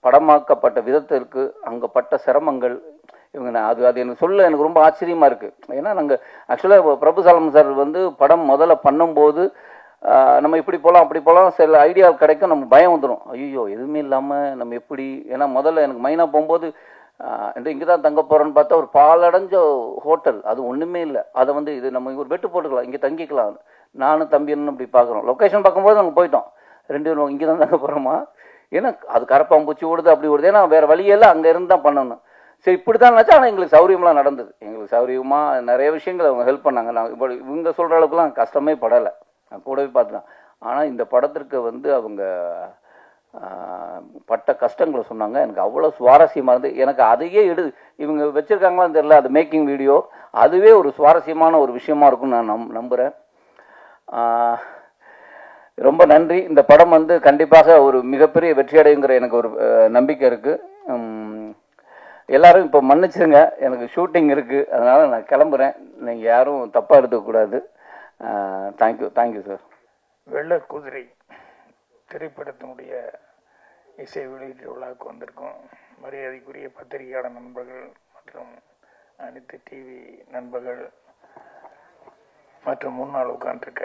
[SPEAKER 6] படமாக்கப்பட்ட விதத்திற்கு அங்கே பட்ட சிரமங்கள் அது எனக்கு சொல்ல எனக்கு ரொம்ப ஆச்சரியமாக இருக்குது. ஏன்னா நாங்கள் ஆக்சுவலாக பிரபுசாலம் சார் படம் முதல்ல பண்ணும்போது நம்ம இப்படி போகலாம் அப்படி போகலாம் சில ஐடியா கிடைக்கும், நம்ம பயம் வந்துடும். ஐயோ எதுவுமே இல்லாமல் நம்ம எப்படி, ஏன்னா முதல்ல எனக்கு மைனா போகும்போது இங்கே தான் தங்க போகிறோன்னு பார்த்தா ஒரு பாலடைஞ்ச ஹோட்டல், அது ஒன்றுமே இல்லை. அதை இது நம்ம ஒரு பெட்டு போட்டுக்கலாம், இங்கே தங்கிக்கலாம். நானும் தம்பின்னு இப்படி பார்க்குறோம். லொக்கேஷன் பார்க்கும்போது நாங்கள் போயிட்டோம், 2 பேரும் இங்கே தான் தங்க போகிறோமா. ஏன்னா அது கரப்பாம்பூச்சி ஓடுது அப்படி ஓடுது, ஏன்னா வேறு வழியெல்லாம் அங்கே இருந்து தான் பண்ணணும். சரி இப்படி தான் நினச்சா. ஆனால் எங்களுக்கு சௌரியம்லாம் நடந்தது. எங்களுக்கு சௌரியமாக நிறைய விஷயங்கள் அவங்க ஹெல்ப் பண்ணாங்க. நான் இப்போ இவங்க சொல்கிற அளவுக்குலாம் கஷ்டமே படலை, நான் கூடவே பார்த்துட்டேன். ஆனால் இந்த படத்திற்கு அவங்க பட்ட கஷ்டங்களை சொன்னாங்க. எனக்கு அவ்வளோ சுவாரஸ்யமாக இருந்தது. எனக்கு அதையே இவங்க வச்சுருக்காங்களான்னு தெரியல, அது மேக்கிங் வீடியோ அதுவே ஒரு சுவாரஸ்யமான ஒரு விஷயமா இருக்கும்னு நான் நம்புகிறேன். ரொம்ப நன்றி. இந்த படம் கண்டிப்பாக ஒரு மிகப்பெரிய வெற்றி அடையுங்கிற எனக்கு ஒரு நம்பிக்கை இருக்குது. எல்லாரும் இப்போ மன்னிச்சிருங்க, எனக்கு ஷூட்டிங் இருக்குது, அதனால் நான் கிளம்புறேன். நீங்கள் யாரும் தப்பாக எடுத்துக்கூடாது. Thank you sir.
[SPEAKER 7] வெள்ளக்குதிரை திரைப்படத்தினுடைய இசை வெளியீட்டு விழாவுக்கு வந்திருக்கோம். மரியாதைக்குரிய பத்திரிகையாளர் நண்பர்கள் மற்றும் அனைத்து டிவி நண்பர்கள் மற்றும் முன்னால் உட்காந்துருக்க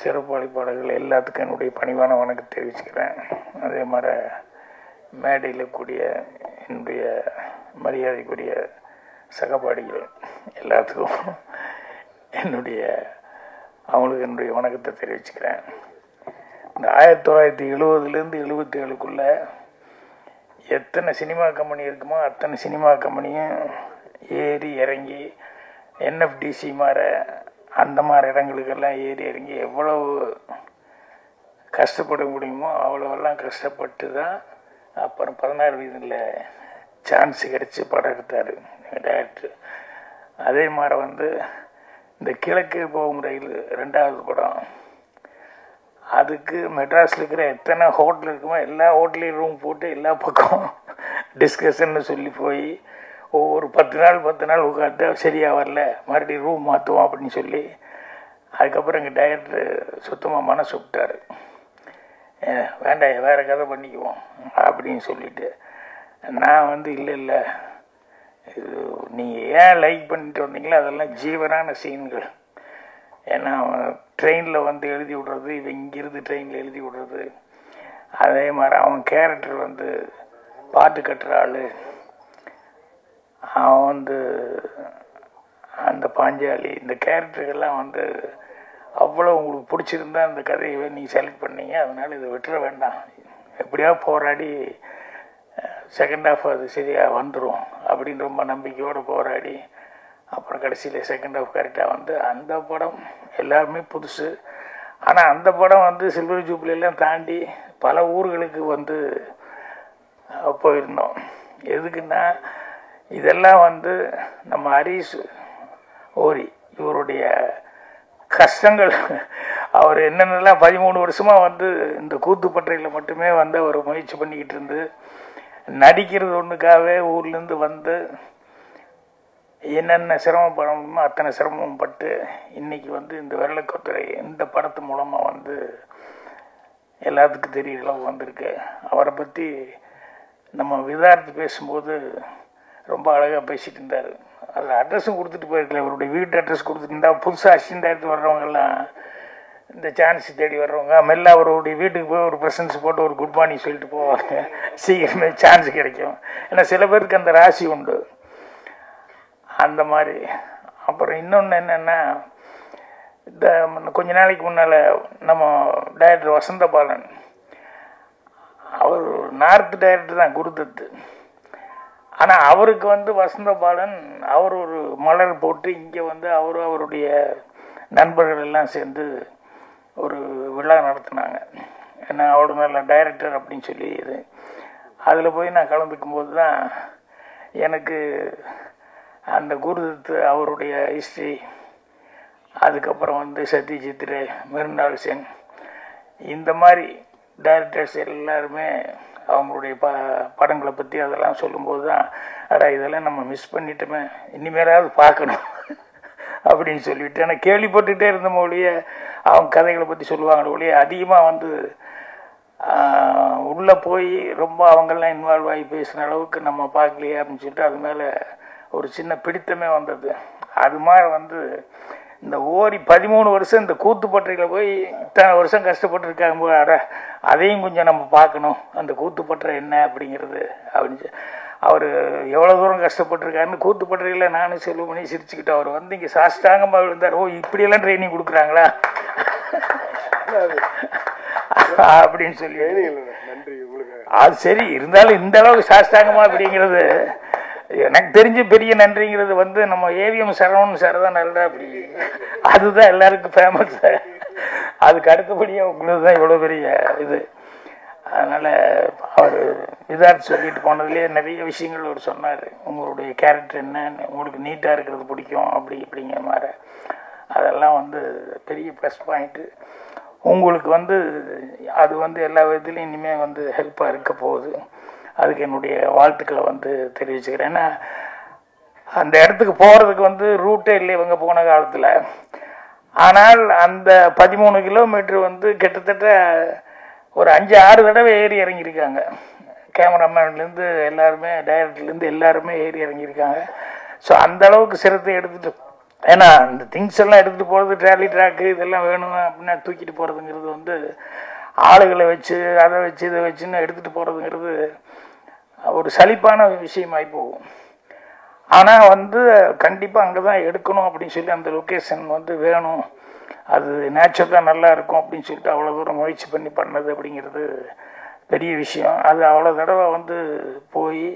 [SPEAKER 7] சிறப்பு அழைப்பாளர்கள் எல்லாத்துக்கும் என்னுடைய பணிவான வணக்கம் தெரிவிச்சுக்கிறேன். அதே மாதிரி மேடையில் கூடிய என்னுடைய மரியாதைக்குரிய சகபாடிகள் எல்லாத்துக்கும் அவங்களுக்கு என்னுடைய வணக்கத்தை தெரிவிச்சுக்கிறேன். இந்த 1970லேருந்து 77க்குள்ளே எத்தனை சினிமா கம்பெனி இருக்குமோ அத்தனை சினிமா கம்பெனியும் ஏறி இறங்கி என்எஃப்டிசி மாதிரி அந்த மாதிரி இடங்களுக்கெல்லாம் ஏறி இறங்கி எவ்வளவு கஷ்டப்பட முடியுமோ அவ்வளோவெல்லாம் கஷ்டப்பட்டு தான் அப்புறம் 16 வயதில் சான்ஸ் கிடச்சி படம் எடுத்தார் டைரக்டர். அதே மாதிரி இந்த கிழக்கு போகும் ரயில் 2வது படம், அதுக்கு மெட்ராஸில் இருக்கிற எத்தனை ஹோட்டல் இருக்குமோ எல்லா ஹோட்டலையும் ரூம் போட்டு எல்லா பக்கம் டிஸ்கஷன்னு சொல்லி போய் ஒவ்வொரு 10 நாள் உட்காந்து சரியாக வரல, மறுபடியும் ரூம் மாற்றுவோம் அப்படின்னு சொல்லி அதுக்கப்புறம் எங்கள் டைரக்டர் சுத்தமாக மனசு விட்டார். வேண்டாம், வேறு கதை பண்ணிக்குவோம் அப்படின்னு சொல்லிட்டு நான் வந்து இல்லை இது நீங்கள் ஏன் லைக் பண்ணிட்டு வந்தீங்களோ அதெல்லாம் ஜீவனான சீன்கள். ஏன்னா ட்ரெயினில் வந்து எழுதி விடுறது, இவன் இங்கிருந்து ட்ரெயினில் எழுதி விடுறது, அதே மாதிரி அவன் கேரக்டர் வந்து பாட்டு கட்டுற ஆள், அவன் வந்து அந்த பாஞ்சாலி, இந்த கேரக்டர்கள்லாம் வந்து அவ்வளோ உங்களுக்கு பிடிச்சிருந்தா அந்த கதையை நீங்கள் செலக்ட் பண்ணீங்க. அதனால் இதை விட்டுற வேண்டாம், எப்படியாவது போராடி செகண்ட் ஹாஃப் அது சரியாக வந்துடும் அப்படின்னு ரொம்ப நம்பிக்கையோடு போராடி அப்புறம் கடைசியில் செகண்ட் ஹாஃப் கரெக்டாக வந்து அந்த படம் எல்லாருமே புதுசு. ஆனால் அந்த படம் வந்து சில்வர் ஜூப்ளியெல்லாம் தாண்டி பல ஊர்களுக்கு வந்து போயிருந்தோம். எதுக்குன்னா இதெல்லாம் வந்து நம்ம ஹரிஷ் ஓரி இவருடைய கஷ்டங்கள், அவர் என்னென்னலாம் 13 வருஷமாக வந்து இந்த கூத்துப்பற்றையில் மட்டுமே வந்து அவர் முயற்சி பண்ணிக்கிட்டு இருந்து நடிக்கிறது ஒன்றுக்காகவே ஊர்லேருந்து வந்து என்னென்ன சிரமப்படணுமோ அத்தனை சிரமம் பட்டு இன்றைக்கி வந்து இந்த வெள்ளக்கொத்துறை இந்த படத்து மூலமாக வந்து எல்லாத்துக்கும் தெரிய அளவு வந்திருக்கு. அவரை பற்றி நம்ம விதார்த்து பேசும்போது ரொம்ப அழகாக பேசிகிட்டு இருந்தார். அதில் அட்ரஸும் கொடுத்துட்டு போயிருக்கல, அவருடைய வீட்டு அட்ரஸ் கொடுத்துட்டு இருந்தால் புதுசாக அசிஸ்டன்ட் டைரக்டர் வர்றவங்கெல்லாம் இந்த சான்ஸ் தேடி வர்றவங்க மெல்ல அவருடைய வீட்டுக்கு போய் ஒரு ப்ரெசன்ஸ் போட்டு ஒரு குட் மார்னிங் சொல்லிட்டு போவாங்க, சீக்கிரமே சான்ஸ் கிடைக்கும். ஏன்னா சில பேருக்கு அந்த ராசி உண்டு அந்த மாதிரி. அப்புறம் இன்னொன்று என்னென்னா, இந்த கொஞ்ச நாளைக்கு முன்னால் நம்ம டைரக்டர் வசந்த பாலன், அவர் நார்த் டைரக்டர் தான் குருதத்து. ஆனால் அவருக்கு வந்து வசந்த பாலன் அவர் ஒரு மலர் போட்டு இங்கே வந்து அவருடைய நண்பர்கள் எல்லாம் சேர்ந்து ஒரு விழா நடத்தினாங்க. ஏன்னா அவ்வளோ நல்ல டைரக்டர் அப்படின்னு சொல்லி இது அதில் போய் நான் கலந்துக்கும் போது தான் எனக்கு அந்த குருதத்து அவருடைய ஹிஸ்ட்ரி, அதுக்கப்புறம் வந்து சத்யஜித் ரே, மிருண்டால் சென், இந்த மாதிரி டைரக்டர்ஸ் எல்லாருமே அவங்களுடைய படங்களை பற்றி அதெல்லாம் சொல்லும்போது தான் அடா இதெல்லாம் நம்ம மிஸ் பண்ணிட்டோமே, இனிமேலாவது பார்க்கணும் அப்படின்னு சொல்லிட்டு. ஆனால் கேள்விப்பட்டுகிட்டே இருந்த மொழியே அவங்க கதைகளை பற்றி சொல்லுவாங்க ஒழிய அதிகமாக வந்து உள்ளே போய் ரொம்ப அவங்கெல்லாம் இன்வால்வ் ஆகி பேசுகிற அளவுக்கு நம்ம பார்க்கலையே அப்படின்னு சொல்லிட்டு அது மேலே ஒரு சின்ன பிடித்தமே வந்தது. அது மாதிரி வந்து இந்த ஓரி 13 வருஷம் இந்த கூத்துப்பற்றையில் போய் இத்தனை வருஷம் கஷ்டப்பட்டுருக்காங்க போது அட அதையும் கொஞ்சம் நம்ம பார்க்கணும், அந்த கூத்துப்பற்றை என்ன அப்படிங்கிறது அப்படின்னு. அவர் எவ்வளோ தூரம் கஷ்டப்பட்டுருக்காருன்னு கூத்துப்பற்றையில் நானும் செல்வமணி சிரிச்சுக்கிட்டு, அவர் வந்து இங்கே சாஷ்டாங்கமாக விழுந்தார், ஓ இப்படியெல்லாம் ட்ரைனிங் கொடுக்குறாங்களா அப்படின்னு சொல்லி. அது சரி இருந்தாலும் இந்த அளவுக்கு சாஷ்டாங்கமா அப்படிங்கிறது எனக்கு தெரிஞ்ச பெரிய நன்றிங்கிறது வந்து நம்ம ஏவிஎம் சரவணன் சார் தான் நல்லா அப்படி, அதுதான் எல்லாருக்கும் ஃபேமஸ். அதுக்கு அடுத்தபடியாக உங்களுக்கு தான் இவ்வளோ பெரிய இது. அதனால் அவர் விதார்த்து சொல்லிட்டு போனதுலேயே நிறைய விஷயங்கள் அவர் சொன்னார். உங்களுடைய கேரக்டர் என்னன்னு, உங்களுக்கு நீட்டாக இருக்கிறது பிடிக்கும் அப்படி இப்படிங்கிற மாதிரி, அதெல்லாம் வந்து பெரிய ப்ளஸ் பாயிண்ட்டு. உங்களுக்கு வந்து அது வந்து எல்லா விதத்துலையும் இனிமேல் வந்து ஹெல்ப்பாக இருக்க போகுது. அதுக்கு என்னுடைய வாழ்த்துக்களை வந்து தெரிவிச்சுக்கிறேன். ஏன்னா அந்த இடத்துக்கு போகிறதுக்கு வந்து ரூட்டே இல்லை இவங்க போன காலத்தில். ஆனால் அந்த 13 கிலோமீட்டர் வந்து கிட்டத்தட்ட ஒரு 5-6 தடவை ஏறி இறங்கியிருக்காங்க. கேமராமேன்லேருந்து எல்லாருமே, டைரக்டர்லேருந்து எல்லாருமே ஏறி இறங்கியிருக்காங்க. ஸோ அந்த அளவுக்கு சிரத்தை எடுத்துகிட்டு, ஏன்னா இந்த திங்ஸ் எல்லாம் எடுத்துகிட்டு போகிறது, ட்ராலி ட்ராக்கு இதெல்லாம் வேணும் அப்படின்னா தூக்கிட்டு போகிறதுங்கிறது வந்து ஆளுகளை வச்சு அதை வச்சு இதை வச்சுன்னு எடுத்துகிட்டு போகிறதுங்கிறது ஒரு சலிப்பான விஷயமாகி போகும். ஆனால் வந்து கண்டிப்பாக அங்கே தான் எடுக்கணும் அப்படின்னு சொல்லி அந்த லொக்கேஷன் வந்து வேணும், அது நேச்சுரலாக நல்லா இருக்கும் அப்படின்னு சொல்லிட்டு அவ்வளோ தூரம் முயற்சி பண்ணி பண்ணது அப்படிங்கிறது பெரிய விஷயம். அது அவ்வளோ தடவை வந்து போய்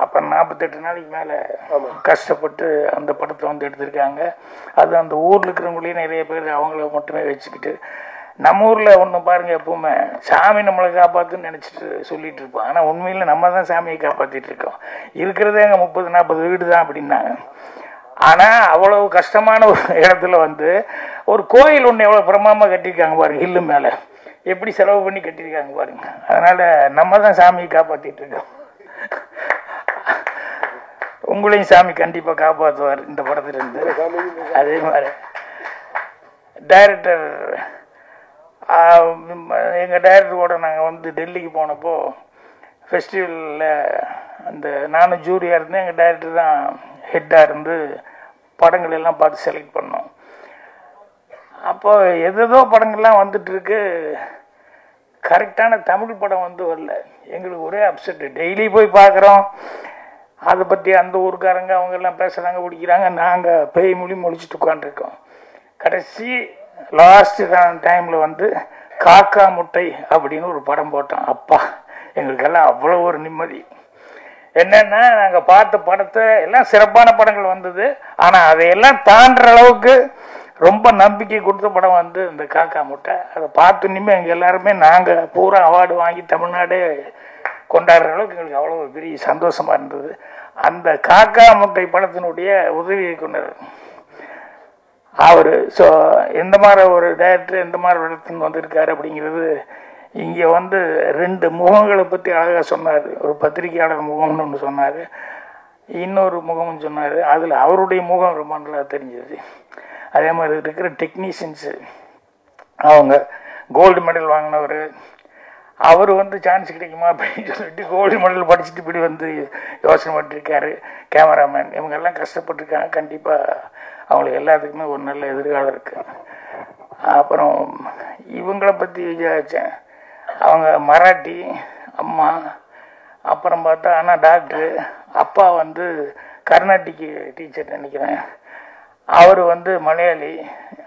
[SPEAKER 7] அப்புறம் 48 நாளைக்கு மேலே கஷ்டப்பட்டு அந்த படத்தை வந்து எடுத்திருக்காங்க. அது அந்த ஊரில் இருக்கிறவங்களையும் நிறைய பேர் அவங்கள மட்டுமே வச்சுக்கிட்டு, நம்ம ஊரில் ஒன்று பாருங்கள், எப்பவுமே சாமி நம்மளை காப்பாற்றுன்னு நினச்சிட்டு சொல்லிட்டு இருப்போம். ஆனால் உண்மையில் நம்ம தான் சாமியை காப்பாற்றிட்டு இருக்கோம். இருக்கிறதே அங்கே 30-40 வீடு தான் அப்படின்னாங்க. ஆனால் அவ்வளவு கஷ்டமான ஒரு இடத்துல வந்து ஒரு கோயில் ஒன்று எவ்வளோ பிரமாதமாக கட்டியிருக்காங்க பாருங்க, ஹில்லு மேலே எப்படி செலவு பண்ணி கட்டியிருக்காங்க பாருங்க. அதனால் நம்ம தான் சாமியை காப்பாற்றிட்டு இருக்கோம். உங்களையும் சாமி கண்டிப்பாக காப்பாற்றுவார் இந்த படத்துலேருந்து. அதே மாதிரி டைரக்டர், எங்கள் டைரக்டரோட நாங்கள் வந்து டெல்லிக்கு போனப்போ ஃபெஸ்டிவலில் அந்த நானும் ஜூரியாக இருந்தேன், எங்கள் டைரக்டர் தான் ஹெட்டாக இருந்து படங்கள் எல்லாம் பார்த்து செலக்ட் பண்ணோம். அப்போ எதோ படங்கள்லாம் வந்துட்டுருக்கு, கரெக்டான தமிழ் படம் வந்து வரல. எங்களுக்கு ஒரே அப்செட்டு. டெய்லி போய் பார்க்குறோம், அதை பற்றி அந்த ஊருக்காரங்க அவங்கெல்லாம் பேசுகிறாங்க, பிடிக்கிறாங்க, நாங்கள் பேய் மொழி மொழிச்சிட்டு உட்காந்துருக்கோம். கடைசி லாஸ்ட் டைமில் வந்து காக்கா முட்டை அப்படின்னு ஒரு படம் போட்டோம். அப்பா, எங்களுக்கெல்லாம் அவ்வளோ ஒரு நிம்மதி. என்னென்னா, நாங்கள் பார்த்த படத்தை எல்லாம் சிறப்பான படங்கள் வந்தது, ஆனால் அதையெல்லாம் தாண்டுற அளவுக்கு ரொம்ப நம்பிக்கை கொடுத்த படம் வந்து இந்த காக்கா முட்டை. அதை பார்த்து இனிமேல் எங்கள் எல்லாருமே நாங்கள் பூரா அவார்டு வாங்கி தமிழ்நாடே கொண்டாடுற அளவுக்கு எங்களுக்கு அவ்வளோ பெரிய சந்தோஷமாக இருந்தது. அந்த காக்கா முட்டை படத்தினுடைய உதவி இயக்குனர் அவர். ஸோ எந்த மாதிரி ஒரு டைரக்டர் எந்த மாதிரி இடத்துன்னு வந்திருக்காரு அப்படிங்கிறது இங்கே வந்து 2 முகங்களை பற்றி அழகாக சொன்னார். ஒரு பத்திரிகையாளர் முகம்னு ஒன்று சொன்னார், இன்னொரு முகம்னு சொன்னார். அதில் அவருடைய முகம் ரொம்ப நல்லா தெரிஞ்சது. அதே மாதிரி இருக்கிற டெக்னீஷியன்ஸு, அவங்க கோல்டு மெடல் வாங்கினவர், அவர் வந்து சான்ஸ் கிடைக்குமா அப்படின்னு சொல்லிட்டு கோல்டு மெடல் படிச்சுட்டு இப்படி வந்து யோசனை பண்ணிருக்காரு. கேமராமேன், இவங்கெல்லாம் கஷ்டப்பட்டுருக்காங்க. கண்டிப்பாக அவங்களுக்கு எல்லாத்துக்குமே ஒரு நல்ல எதிர்காலம் இருக்குது. அப்புறம் இவங்களை பற்றி விசாரித்தேன். அவங்க மராட்டி அம்மா, அப்புறம் பார்த்தா ஆனால் டாக்டரு, அப்பா வந்து கர்நாடிக் டீச்சர் நினைக்கிறேன், அவர் வந்து மலையாளி.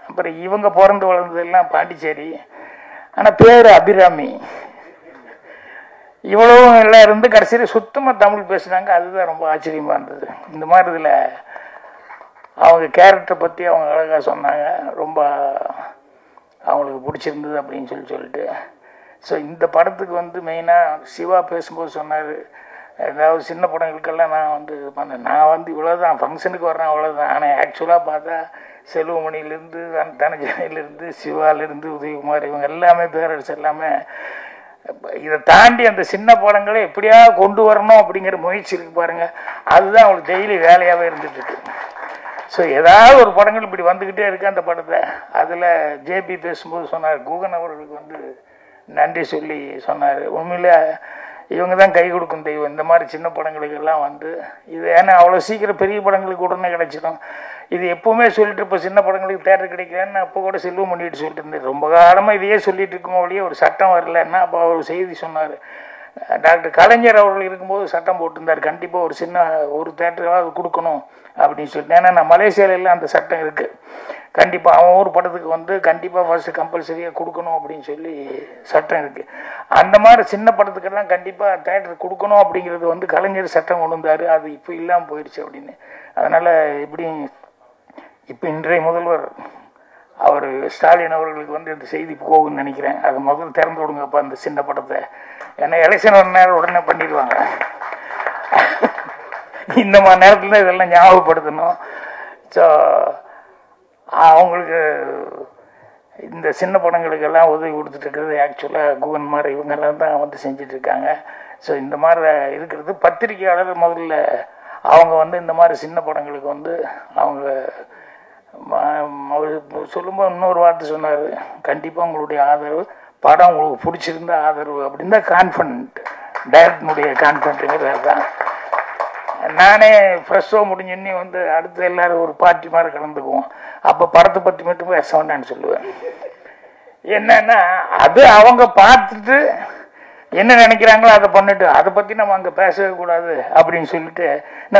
[SPEAKER 7] அப்புறம் இவங்க பிறந்து வளர்ந்ததெல்லாம் பாண்டிச்சேரி, ஆனால் பேர் அபிராமி. இவ்வளவும் எல்லாம் இருந்து கடைசியில் சுத்தமாக தமிழ் பேசுனாங்க. அதுதான் ரொம்ப ஆச்சரியமாக இருந்தது. இந்த மாதிரி இதில் அவங்க கேரக்டரை பற்றி அவங்க அழகாக சொன்னாங்க. ரொம்ப அவங்களுக்கு பிடிச்சிருந்தது அப்படின்னு சொல்லிட்டு. ஸோ இந்த படத்துக்கு வந்து மெயினாக சிவா பேசும்போது சொன்னார், ஏதாவது சின்ன படங்களுக்கெல்லாம் நான் வந்து இது பண்ணேன், நான் வந்து இவ்வளோதான் ஃபங்க்ஷனுக்கு வர்றேன் அவ்வளோதான். ஆனால் ஆக்சுவலாக பார்த்தா செல்வமணிலேருந்து தனஜனிலேருந்து சிவாலேருந்து உதயகுமார் இவங்க எல்லாமே பேரரசு எல்லாமே இதை தாண்டி அந்த சின்ன படங்களை எப்படியா கொண்டு வரணும் அப்படிங்கிற முயற்சி இருக்கு பாருங்கள். அதுதான் அவங்களுக்கு டெய்லி வேலையாகவே இருந்துகிட்ருக்கு. ஸோ ஏதாவது ஒரு படங்கள் இப்படி வந்துக்கிட்டே இருக்கு அந்த படத்தை. அதில் ஜேபி பேசும்போது சொன்னார், குகன் அவர்களுக்கு வந்து நன்றி சொல்லி சொன்னார். உண்மையிலே இவங்க தான் கை கொடுக்கும் தெய்வம். இந்த மாதிரி சின்ன படங்களுக்கெல்லாம் வந்து இது ஏன்னா அவ்வளோ சீக்கிரம் பெரிய படங்களுக்கு உடனே கிடைச்சிடும். இது எப்பவுமே சொல்லிட்டு இப்போ சின்ன படங்களுக்கு தேட்டர் கிடைக்கலன்னு அப்போ கூட செல்வம் பண்ணிட்டு சொல்லிட்டு இருந்தேன். ரொம்ப காலமாக இதையே சொல்லிட்டு இருக்கும் வழியே ஒரு சட்டம் வரலன்னா அப்போ அவர் செய்தி சொன்னார். டாக்டர் கலைஞர் அவர்கள் இருக்கும்போது சட்டம் போட்டிருந்தார், கண்டிப்பாக ஒரு சின்ன ஒரு தேட்டராவது கொடுக்கணும் அப்படின்னு சொல்லிட்டு. ஏன்னா நான் மலேசியாவில அந்த சட்டம் இருக்குது, கண்டிப்பாக அவன் ஒரு படத்துக்கு வந்து கண்டிப்பாக ஃபர்ஸ்ட் கம்பல்சரியாக கொடுக்கணும் அப்படின்னு சொல்லி சட்டம் இருக்குது. அந்த மாதிரி சின்ன படத்துக்கெல்லாம் கண்டிப்பாக தேட்டர் கொடுக்கணும் அப்படிங்கிறது வந்து கலைஞர் சட்டம் கொண்டு வந்தார். அது இப்போ இல்லாமல் போயிடுச்சு அப்படின்னு. அதனால் இப்படி இப்போ இன்றைய முதல்வர் அவர் ஸ்டாலின் அவர்களுக்கு வந்து இந்த செய்தி போகும்னு நினைக்கிறேன். அது முதல்ல திறந்து விடுங்கப்பா அந்த சின்ன படத்தை. ஏன்னா எலெக்ஷன் ஒரு நேரம் உடனே பண்ணிடுவாங்க. இந்த மாதிரி நேரத்தில் இதெல்லாம் ஞாபகப்படுத்தணும். ஸோ அவங்களுக்கு இந்த சின்ன படங்களுக்கெல்லாம் உதவி கொடுத்துட்டு இருக்கிறது ஆக்சுவலாக குகன் மாதிரி இவங்கெல்லாம் தான் வந்து செஞ்சிட்ருக்காங்க. ஸோ இந்த மாதிரி இருக்கிறது பத்திரிகையாளர் முதல்ல அவங்க வந்து இந்த மாதிரி சின்ன படங்களுக்கு வந்து அவங்க அவர் சொல்லும்போது இன்னொரு வார்த்தை சொன்னார், கண்டிப்பாக உங்களுடைய ஆதரவு, படம் உங்களுக்கு பிடிச்சிருந்த ஆதரவு அப்படின்னு தான் கான்ஃபிடென்ட், டைரக்டனுடைய கான்ஃபிடென்ட்டுங்கிறது தான். நானே ஃப்ரெஷ் ஷோ முடிஞ்சோன்னே வந்து அடுத்து எல்லோரும் ஒரு பார்ட்டி மாதிரி கலந்துக்குவோம். அப்போ படத்தை பற்றி மட்டும் பேச வேண்டான்னு சொல்லுவேன். என்னன்னா அது அவங்க பார்த்துட்டு என்ன நினைக்கிறாங்களோ அதை பண்ணிட்டு அதை பற்றி நம்ம அங்கே பேசவே கூடாது அப்படின்னு சொல்லிட்டு,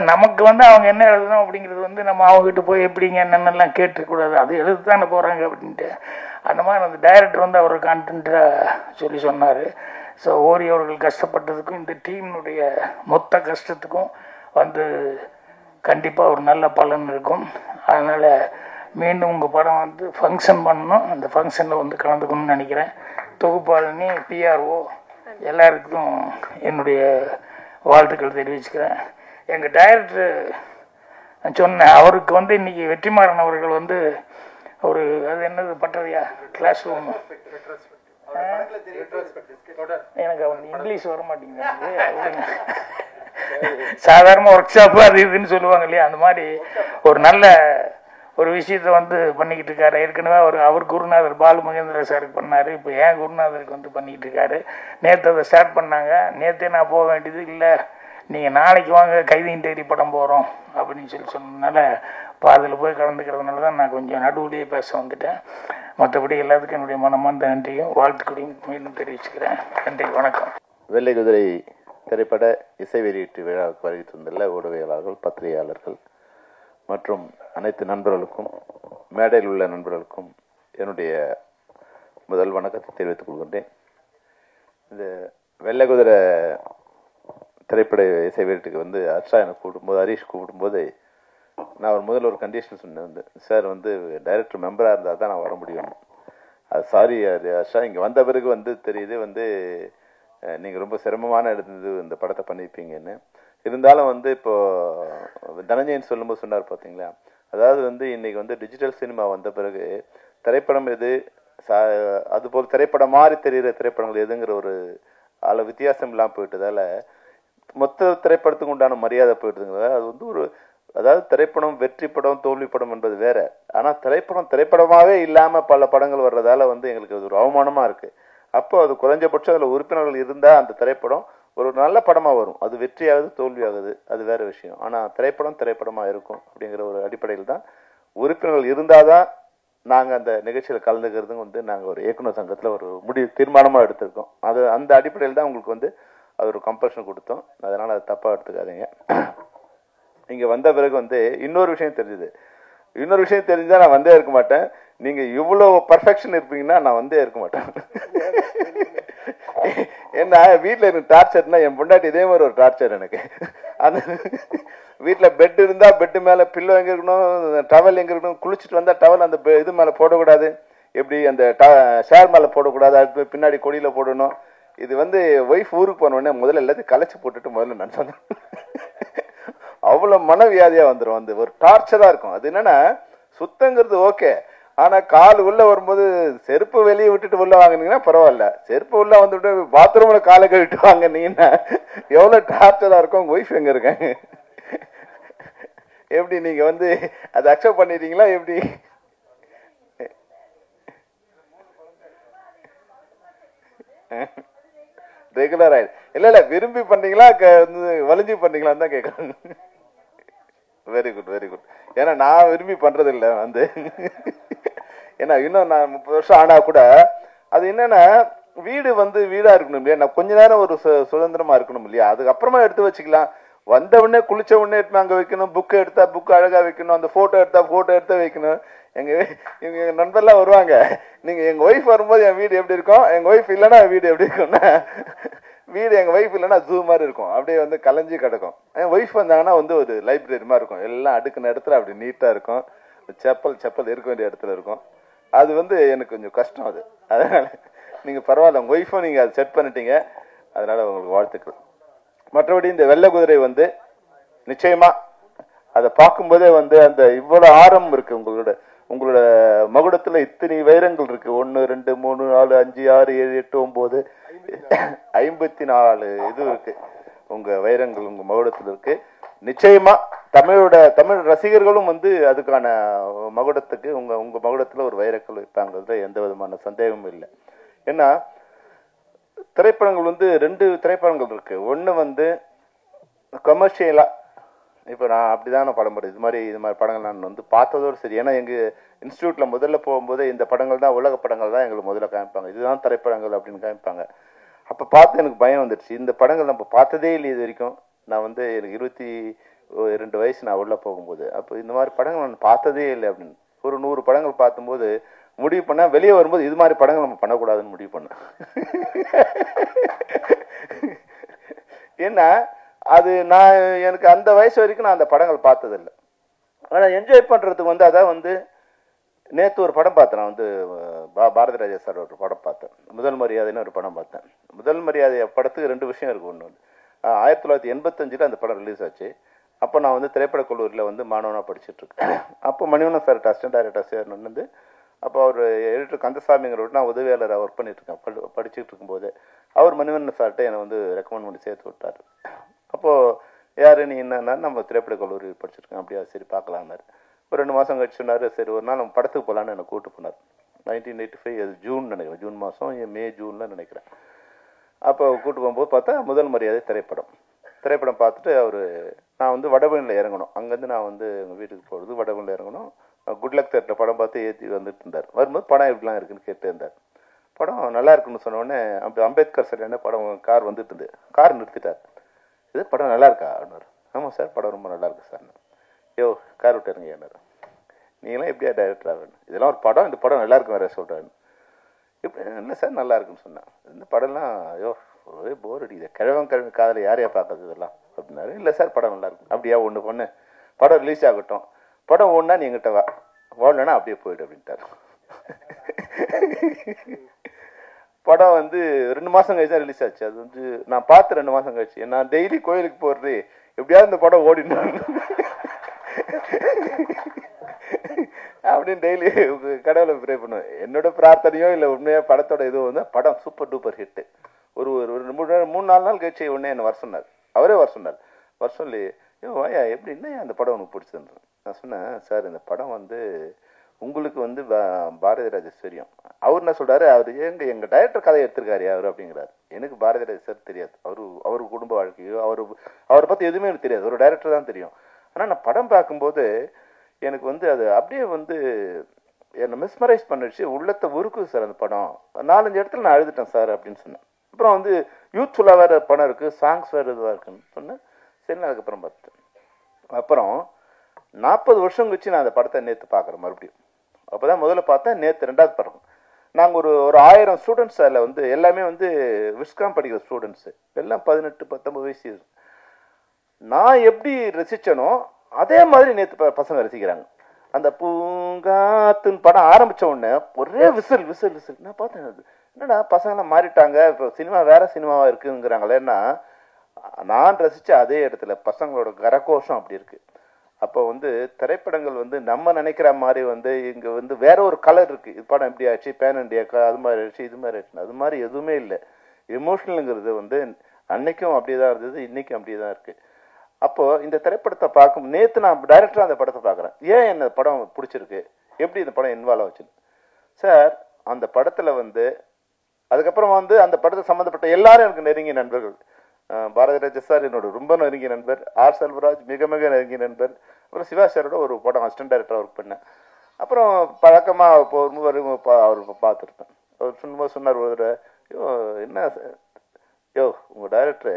[SPEAKER 7] நமக்கு வந்து அவங்க என்ன எழுதணும் அப்படிங்கிறது வந்து நம்ம அவங்ககிட்ட போய் எப்படிங்க என்னென்னலாம் கேட்டுக்கூடாது, அது எழுது தானே போகிறாங்க அப்படின்ட்டு. அந்த மாதிரி அந்த டைரக்டர் வந்து அவர் கான்டென்ட்டை சொல்லி சொன்னார். ஸோ ஓரி அவர்கள் கஷ்டப்பட்டதுக்கும் இந்த டீம்னுடைய மொத்த கஷ்டத்துக்கும் வந்து கண்டிப்பாக ஒரு நல்ல பலன் இருக்கும். அதனால் மீண்டும் உங்கள் படம் வந்து ஃபங்க்ஷன் பண்ணணும், அந்த ஃபங்க்ஷனில் வந்து கலந்துக்கணும்னு நினைக்கிறேன். தொகுப்பாளனி பிஆர்ஓ எல்லாருக்கும் என்னுடைய வாழ்த்துக்கள் தெரிவிச்சுக்கிறேன். எங்கள் டைரக்டர் சொன்னேன், அவருக்கு வந்து இன்றைக்கி வெற்றிமாறன் அவர்கள் வந்து ஒரு அது என்னது பட்டறையா கிளாஸ் ரூம், எனக்கு அவன் இங்கிலீஷ் வர மாட்டேங்குது. சாதாரண ஒர்க் ஷாப் அது இதுன்னு சொல்லுவாங்க இல்லையா, அந்த மாதிரி ஒரு நல்ல ஒரு விஷயத்தை வந்து பண்ணிக்கிட்டு இருக்காரு. ஏற்கனவே அவர் குருநாதர் பாலு மகேந்திர சாருக்கு பண்ணார், இப்போ ஏன் குருநாதருக்கு வந்து பண்ணிக்கிட்டு இருக்காரு. நேற்று அதை ஸ்டார்ட் பண்ணாங்க. நேற்றே நான் போக வேண்டியது இல்லை, நீங்கள் நாளைக்கு வாங்க கைதியின் டைரி படம் போகிறோம் அப்படின்னு சொன்னதுனால இப்போ அதில் போய் கலந்துக்கிறதுனால தான் நான் கொஞ்சம் நடுவுலேயே பேச வந்துட்டேன். மற்றபடி எல்லாத்துக்கும் என்னுடைய மனமார்ந்த நன்றியும் வாழ்த்துக்களையும் மீண்டும் தெரிவிச்சுக்கிறேன். நன்றி, வணக்கம்.
[SPEAKER 8] வெள்ளை குதிரை திரைப்பட இசை வெளியீட்டு விழாவுக்கு வருகை தந்துள்ள ஊடகவியலாளர்கள், பத்திரிகையாளர்கள் மற்றும் அனைத்து நண்பர்களுக்கும், மேடையில் உள்ள நண்பர்களுக்கும் என்னுடைய முதல் வணக்கத்தை தெரிவித்துக் கொள்கின்றேன். இந்த வெள்ளை குதிரை திரைப்பட இசை வெளியீட்டுக்கு வந்து அர்ஷா எனக்கு கூப்பிடும்போது, ஹரீஷ் கூப்பிடும்போது நான் முதல்ல ஒரு கண்டிஷன் சொன்னேன், வந்து சார் வந்து டைரக்டர் மெம்பராக இருந்தால் தான் நான் வர முடியும். அது சாரி அர்ஷா, இங்கே வந்த பிறகு வந்து தெரியுது வந்து நீங்கள் ரொம்ப சிரமமான இடத்துல இந்த படத்தை பண்ணியிருப்பீங்கன்னு. இருந்தாலும் வந்து இப்போ தனஞ்சயன் சொல்லும்போது சொன்னார் பார்த்தீங்களா, அதாவது வந்து இன்னைக்கு வந்து டிஜிட்டல் சினிமா வந்த பிறகு திரைப்படம் எது, அதுபோல் திரைப்படம் மாதிரி தெரிகிற திரைப்படங்கள் எதுங்கிற ஒரு வித்தியாசம் இல்லாமல் போயிட்டதால மொத்த திரைப்படத்துக்கு உண்டான மரியாதை போயிட்டுதுங்கிறதால அது வந்து ஒரு, அதாவது திரைப்படம் வெற்றி படம் தோல்வி படம் என்பது வேற, ஆனால் திரைப்படமாகவே இல்லாமல் பல படங்கள் வர்றதால வந்து எங்களுக்கு அது ஒரு அவமானமாக இருக்குது. அப்போ அது குறைஞ்சபட்சம் அதில் உறுப்பினர்கள் இருந்தால் அந்த திரைப்படம் ஒரு நல்ல படமாக வரும். அது வெற்றியாகுது தோல்வியாகுது அது வேற விஷயம், ஆனால் திரைப்படமாக இருக்கும் அப்படிங்கிற ஒரு அடிப்படையில் தான் உறுப்பினர்கள் இருந்தால் தான் நாங்கள் அந்த நிகழ்ச்சியில் கலந்துக்கிறதும் வந்து நாங்கள் ஒரு இயக்குனர் சங்கத்தில் ஒரு தீர்மானமாக எடுத்திருக்கோம். அது அந்த அடிப்படையில் தான் உங்களுக்கு வந்து அது ஒரு கம்பல்ஷன் கொடுத்தோம். அதனால் அது தப்பாக எடுத்துக்காதீங்க. இங்கே வந்த பிறகு வந்து இன்னொரு விஷயம் தெரிஞ்சுதான் நான் வந்தே இருக்க மாட்டேன். நீங்கள் இவ்வளோ பர்ஃபெக்ஷன் இருப்பீங்கன்னா நான் வந்தே இருக்க மாட்டேன். ஏன்னா வீட்டில் எனக்கு டார்ச்சர்னா என் பொண்டாட்டி இதே மாதிரி ஒரு டார்ச்சர் எனக்கு. அந்த வீட்டில் பெட் இருந்தால் பெட்டு மேலே பில்லோ எங்கே இருக்கணும், டவல் எங்கே இருக்கணும், குளிச்சுட்டு வந்தால் டவல் அந்த இது மேலே போடக்கூடாது, எப்படி அந்த ஷேர் மேலே போடக்கூடாது, அடுத்து பின்னாடி கொடியில் போடணும். இது வந்து ஒய்ஃப் ஊருக்கு போனோடனே முதல்ல எல்லாத்தையும் கலைச்சி போட்டுட்டு முதல்ல நான் சொன்னேன். அவ்வளோ மனவியாதியாக வந்துடும், வந்து ஒரு டார்ச்சராக இருக்கும். அது என்னன்னா சுத்தங்கிறது ஓகே, ஆனால் கால் உள்ள வரும்போது செருப்பு வெளியே விட்டுட்டு உள்ள வாங்கினீங்கன்னா பரவாயில்ல, செருப்பு உள்ள வந்துட்டு பாத்ரூமில் காலை கழிட்டு வாங்கினீங்கன்னா எவ்வளோ டார்ச்சராக இருக்கும். உங்கள் ஒய்ஃப் எங்கே இருக்காங்க, எப்படி நீங்கள் வந்து அதை அக்செப்ட் பண்ணிட்டீங்களா எப்படி? ரெகுலர் ஆயிடு இல்லை விரும்பி பண்ணீங்களா வலிஞ்சு பண்ணீங்களான்னு தான் கேட்குறாங்க. Very good very good. ஏன்னா நான் விரும்பி பண்றது இல்லை வந்து, ஏன்னா இன்னும் நான் 30 வருஷம் ஆனா கூட அது என்னன்னா வீடு வந்து வீடா இருக்கணும் இல்லையா, நான் கொஞ்ச நேரம் ஒரு சுதந்திரமா இருக்கணும் இல்லையா, அதுக்கப்புறமா எடுத்து வச்சுக்கலாம். வந்த உடனே குளிச்ச உடனே எடுத்து அங்கே வைக்கணும், புக்கு எடுத்தா புக்கு அழகா வைக்கணும், அந்த போட்டோ எடுத்தா வைக்கணும். எங்க நண்பர்லாம் வருவாங்க, நீங்க எங்க ஒய்ஃப் வரும்போது என் வீடு எப்படி இருக்கும், எங்க ஒய்ஃப் இல்லைன்னா வீடு எப்படி இருக்கும்னா, வீடு எங்க ஒய்ஃப் இல்லைன்னா ஜூ மாதிரி இருக்கும், அப்படியே வந்து கலைஞ்சி கிடக்கும். என் ஒய்ஃப் வந்தாங்கன்னா வந்து ஒரு லைப்ரரி மாதிரி இருக்கும், எல்லாம் அடுக்குன இடத்துல அப்படி நீட்டா இருக்கும், செப்பல் இருக்க வேண்டிய இடத்துல இருக்கும். அது வந்து எனக்கு கொஞ்சம் கஷ்டம் அது. அதனால நீங்க பரவாயில்ல, உங்க ஒய்ஃபும் நீங்க அதை செட் பண்ணிட்டீங்க, அதனால உங்களுக்கு வாழ்த்துக்கள். மற்றபடி இந்த வெள்ளை குதிரை வந்து நிச்சயமா அதை பார்க்கும்போதே வந்து அந்த இவ்வளவு ஆரம் இருக்கு, உங்களோட மகுடத்துல இத்தனை வைரங்கள் இருக்கு, 1 2 3 4 5 6 7 8 9 54 இது இருக்கு உங்க வைரங்கள் உங்க மகுடத்துல இருக்கு. நிச்சயமா தமிழ் ரசிகர்களும் வந்து அதுக்கான மகுடத்துக்கு உங்க மகுடத்துல ஒரு வைரக்கல் வைப்பாங்கிறதுல எந்த விதமான சந்தேகமும் இல்லை. ஏன்னா திரைப்படங்கள் வந்து 2 திரைப்படங்கள் இருக்கு. ஒண்ணு வந்து கமர்ஷியலா, இப்போ நான் அப்படிதான் படம் போடுறேன், இது மாதிரி படங்கள் நான் வந்து பார்த்ததோடு சரி. ஏன்னா எங்க இன்ஸ்டியூட்ல முதல்ல போகும்போது இந்த படங்கள் தான் உலக படங்கள் தான் எங்களுக்கு முதல்ல காமிப்பாங்க, இதுதான் திரைப்படங்கள் அப்படின்னு காமிப்பாங்க. அப்ப பார்த்து எனக்கு பயம் வந்துடுச்சு, இந்த படங்கள் நம்ம பார்த்ததே இல்லை இது வரைக்கும். நான் வந்து எனக்கு 22 வயசு நான் உள்ள போகும்போது, அப்போ இந்த மாதிரி படங்கள் நான் பார்த்ததே இல்லை அப்படின்னு. ஒரு 100 படங்கள் பார்க்கும்போது முடிவு பண்ண, வெளியே வரும்போது இது மாதிரி படங்கள் நம்ம பண்ணக்கூடாதுன்னு முடிவு பண்ண. ஏன்னா அது எனக்கு அந்த வயசு வரைக்கும் நான் அந்த படங்கள் பார்த்ததில்லை. ஆனால் என்ஜாய் பண்றதுக்கு வந்து அதான் வந்து நேற்று ஒரு படம் பார்த்தேன், நான் வந்து பாரதி ராஜா சார் ஒரு படம் பார்த்தேன், முதல் மரியாதைன்னு ஒரு படம் பார்த்தேன். முதல் மரியாதை படத்துக்கு 2 விஷயம் இருக்கு. ஒன்று 1985 அந்த படம் ரிலீஸ் ஆச்சு. அப்போ நான் வந்து திரைப்பட கல்லூரியில் வந்து மாணவனாக படிச்சுட்டு இருக்கேன். அப்போ Manivannan sir assistant director sir வந்து, அப்போ அவர் எடிட்டர் கந்தசாமிங்கிறோட நான் உதவியாளராக ஒர்க் பண்ணிட்டு இருக்கேன். படிச்சுட்டு இருக்கும்போது அவர் மணிவண்ணன் சார்கிட்ட என்னை வந்து ரெக்கமெண்ட் பண்ணி சேர்த்து விட்டார். அப்போது யாரு நீ என்னன்னா நம்ம திரைப்பட கல்லூரி படிச்சிருக்கேன். அப்படியா, சரி பார்க்கலான்னாரு. ஒரு 2 மாதம் கழிச்சு சொன்னார், சரி ஒரு நாள் நம்ம படத்துக்கு போகலான்னு என்னை கூப்பிட்டு போனார். 1985 அது ஜூன் நினைக்கிறேன், ஜூன் மாதம் மே ஜூன்லாம் நினைக்கிறேன். அப்போ கூப்பிட்டு போகும்போது பார்த்தா முதல் மரியாதை திரைப்படம் பார்த்துட்டு அவர், நான் வந்து வடபழனியில் இறங்கணும், அங்கேருந்து நான் வந்து எங்கள் வீட்டுக்கு போகிறது வடபழனியில் இறங்கணும். குட்லக் தேட்டர் படம் பார்த்து ஏற்றி வந்துட்டு இருந்தார். வரும்போது படம் எப்படிலாம் இருக்குன்னு கேட்டு இருந்தார். படம் நல்லா இருக்குன்னு சொன்னோடனே அம்பேத்கர் சரியான படம் கார் வந்துட்டு இருந்து கார் நிறுத்திட்டார். இது படம் நல்லா இருக்கா அப்படின்னாரு. ஆமாம் சார், படம் ரொம்ப நல்லா இருக்கு சார். யோ கார் விட்டுருங்க என்ன, நீங்களாம் எப்படியா டைரக்டர் ஆகணும், இதெல்லாம் ஒரு படம், இந்த படம் நல்லா இருக்கும் வேற சொல்கிறாரு. இப்படி இல்லை சார் நல்லா இருக்குன்னு சொன்னேன். இந்த படம்லாம் ஐயோ ஒரே போர் அடிக்குது, கிழவன் காதலை யாரையா பார்க்கறது இதெல்லாம் அப்படின்னாரு. இல்லை சார் படம் நல்லா இருக்கும். அப்படியா, ஒன்று பொண்ணு படம் ரிலீஸ் ஆகட்டும், படம் ஒன்றா நீ எங்கிட்ட வா, ஓடலன்னா அப்படியே போயிடு அப்படின்ட்டார். படம் வந்து 2 மாதம் கழிச்சு தான் ரிலீஸ் ஆச்சு. அது வந்து நான் பார்த்து 2 மாதம் கழிச்சு, நான் டெய்லி கோயிலுக்கு போடுறது எப்படியாவது இந்த படம் ஓடினான் அப்படின்னு டெய்லி கடவுளை ப்ரே பண்ணுவேன். என்னோட பிரார்த்தனையோ இல்லை உண்மையாக படத்தோட இதுவும் வந்து படம் சூப்பர் டூப்பர் ஹிட்டு. ஒரு 3-4 நாள் கழிச்சு உடனே என்ன வர சொன்னார். அவரே வர சொன்னார். வர சொல்லி வாயா எப்படி என்ன அந்த படம் உனக்கு பிடிச்சிருந்தது. நான் சொன்னேன், சார் இந்த படம் வந்து உங்களுக்கு வந்து பாரதி ராஜா தெரியும். அவர் என்ன சொல்றாரு, அவர் எங்க டைரக்டர் கதையை எடுத்திருக்காரு அவர் அப்படிங்கிறார். எனக்கு பாரதி ராஜா சார் தெரியாது, அவரு குடும்ப வாழ்க்கையோ அவரை பத்தி எதுவுமே எனக்கு தெரியாது, ஒரு டைரக்டர் தான் தெரியும். ஆனா நான் படம் பார்க்கும்போது எனக்கு வந்து அது அப்படியே வந்து என்னை மிஸ்மரைஸ் பண்ணிடுச்சு, உள்ளத்தை உருக்குது சார் அந்த படம். 4-5 இடத்துல நான் அழுதுட்டேன் சார் அப்படின்னு சொன்னேன். அப்புறம் வந்து யூத்ஃபுல்லா வேற படம் இருக்கு, சாங்ஸ் வேற இதுவா இருக்குன்னு சொன்னேன். சரி, அதுக்கப்புறம் பார்த்தேன். அப்புறம் 40 வருஷம் கழிச்சு நான் அந்த படத்தை நேற்று பார்க்குறேன் மறுபடியும். அப்போதான் முதல்ல பார்த்தேன், நேற்று 2வது படம். நாங்கள் ஒரு 1000 ஸ்டூடெண்ட்ஸ், அதில் வந்து எல்லாமே வந்து விஸ்காம் படிக்கிற ஸ்டூடெண்ட்ஸு, எல்லாம் 18-19 வயசு. நான் எப்படி ரசிச்சனோ அதே மாதிரி நேற்று பசங்க ரசிக்கிறாங்க. அந்த பூங்காத்துன்னு படம் ஆரம்பித்த உடனே ஒரே விசில். நான் பார்த்தேன், என்னடா பசங்களாம் மாறிட்டாங்க, இப்போ சினிமா வேற சினிமாவாக இருக்குங்கிறாங்களேன்னா, நான் ரசித்த அதே இடத்துல பசங்களோட கரகோஷம் அப்படி இருக்கு. அப்போ வந்து திரைப்படங்கள் வந்து நம்ம நினைக்கிற மாதிரி வந்து இங்கே வந்து வேற ஒரு கலர் இருக்கு. இது படம் எப்படி ஆச்சு, பேன் இண்டியாக்கா, அது மாதிரி ஆச்சு, இது மாதிரி ஆச்சு, அது மாதிரி எதுவுமே இல்லை. எமோஷனலுங்கிறது வந்து அன்னைக்கும் அப்படியே தான் இருந்தது, இன்னைக்கும் அப்படியே தான் இருக்கு. அப்போ இந்த திரைப்படத்தை பார்க்கும் நேற்று நான் டைரக்டரா அந்த படத்தை பார்க்குறேன். ஏன் என்ன படம் பிடிச்சிருக்கு, எப்படி இந்த படம் இன்வால்வ் ஆச்சு சார். அந்த படத்துல வந்து அதுக்கப்புறம் வந்து அந்த படத்தை சம்மந்தப்பட்ட எல்லாரும் எனக்கு நெருங்கிய நண்பர்கள். பாரதி ராஜா சார் என்னோட ரொம்ப நெருங்கிய நண்பர், ஆர் செல்வராஜ் மிக மிக நெருங்கிய நண்பர். அப்புறம் சிவா சாரோட ஒரு படம் அசிஸ்டன்ட் டைரக்டராக ஒர்க் பண்ணேன். அப்புறம் பழக்கமாக அவர் பார்த்துருப்பேன். அவர் சும்மா சொன்னார் ஒரு என்ன யோ உங்கள் டைரக்டரு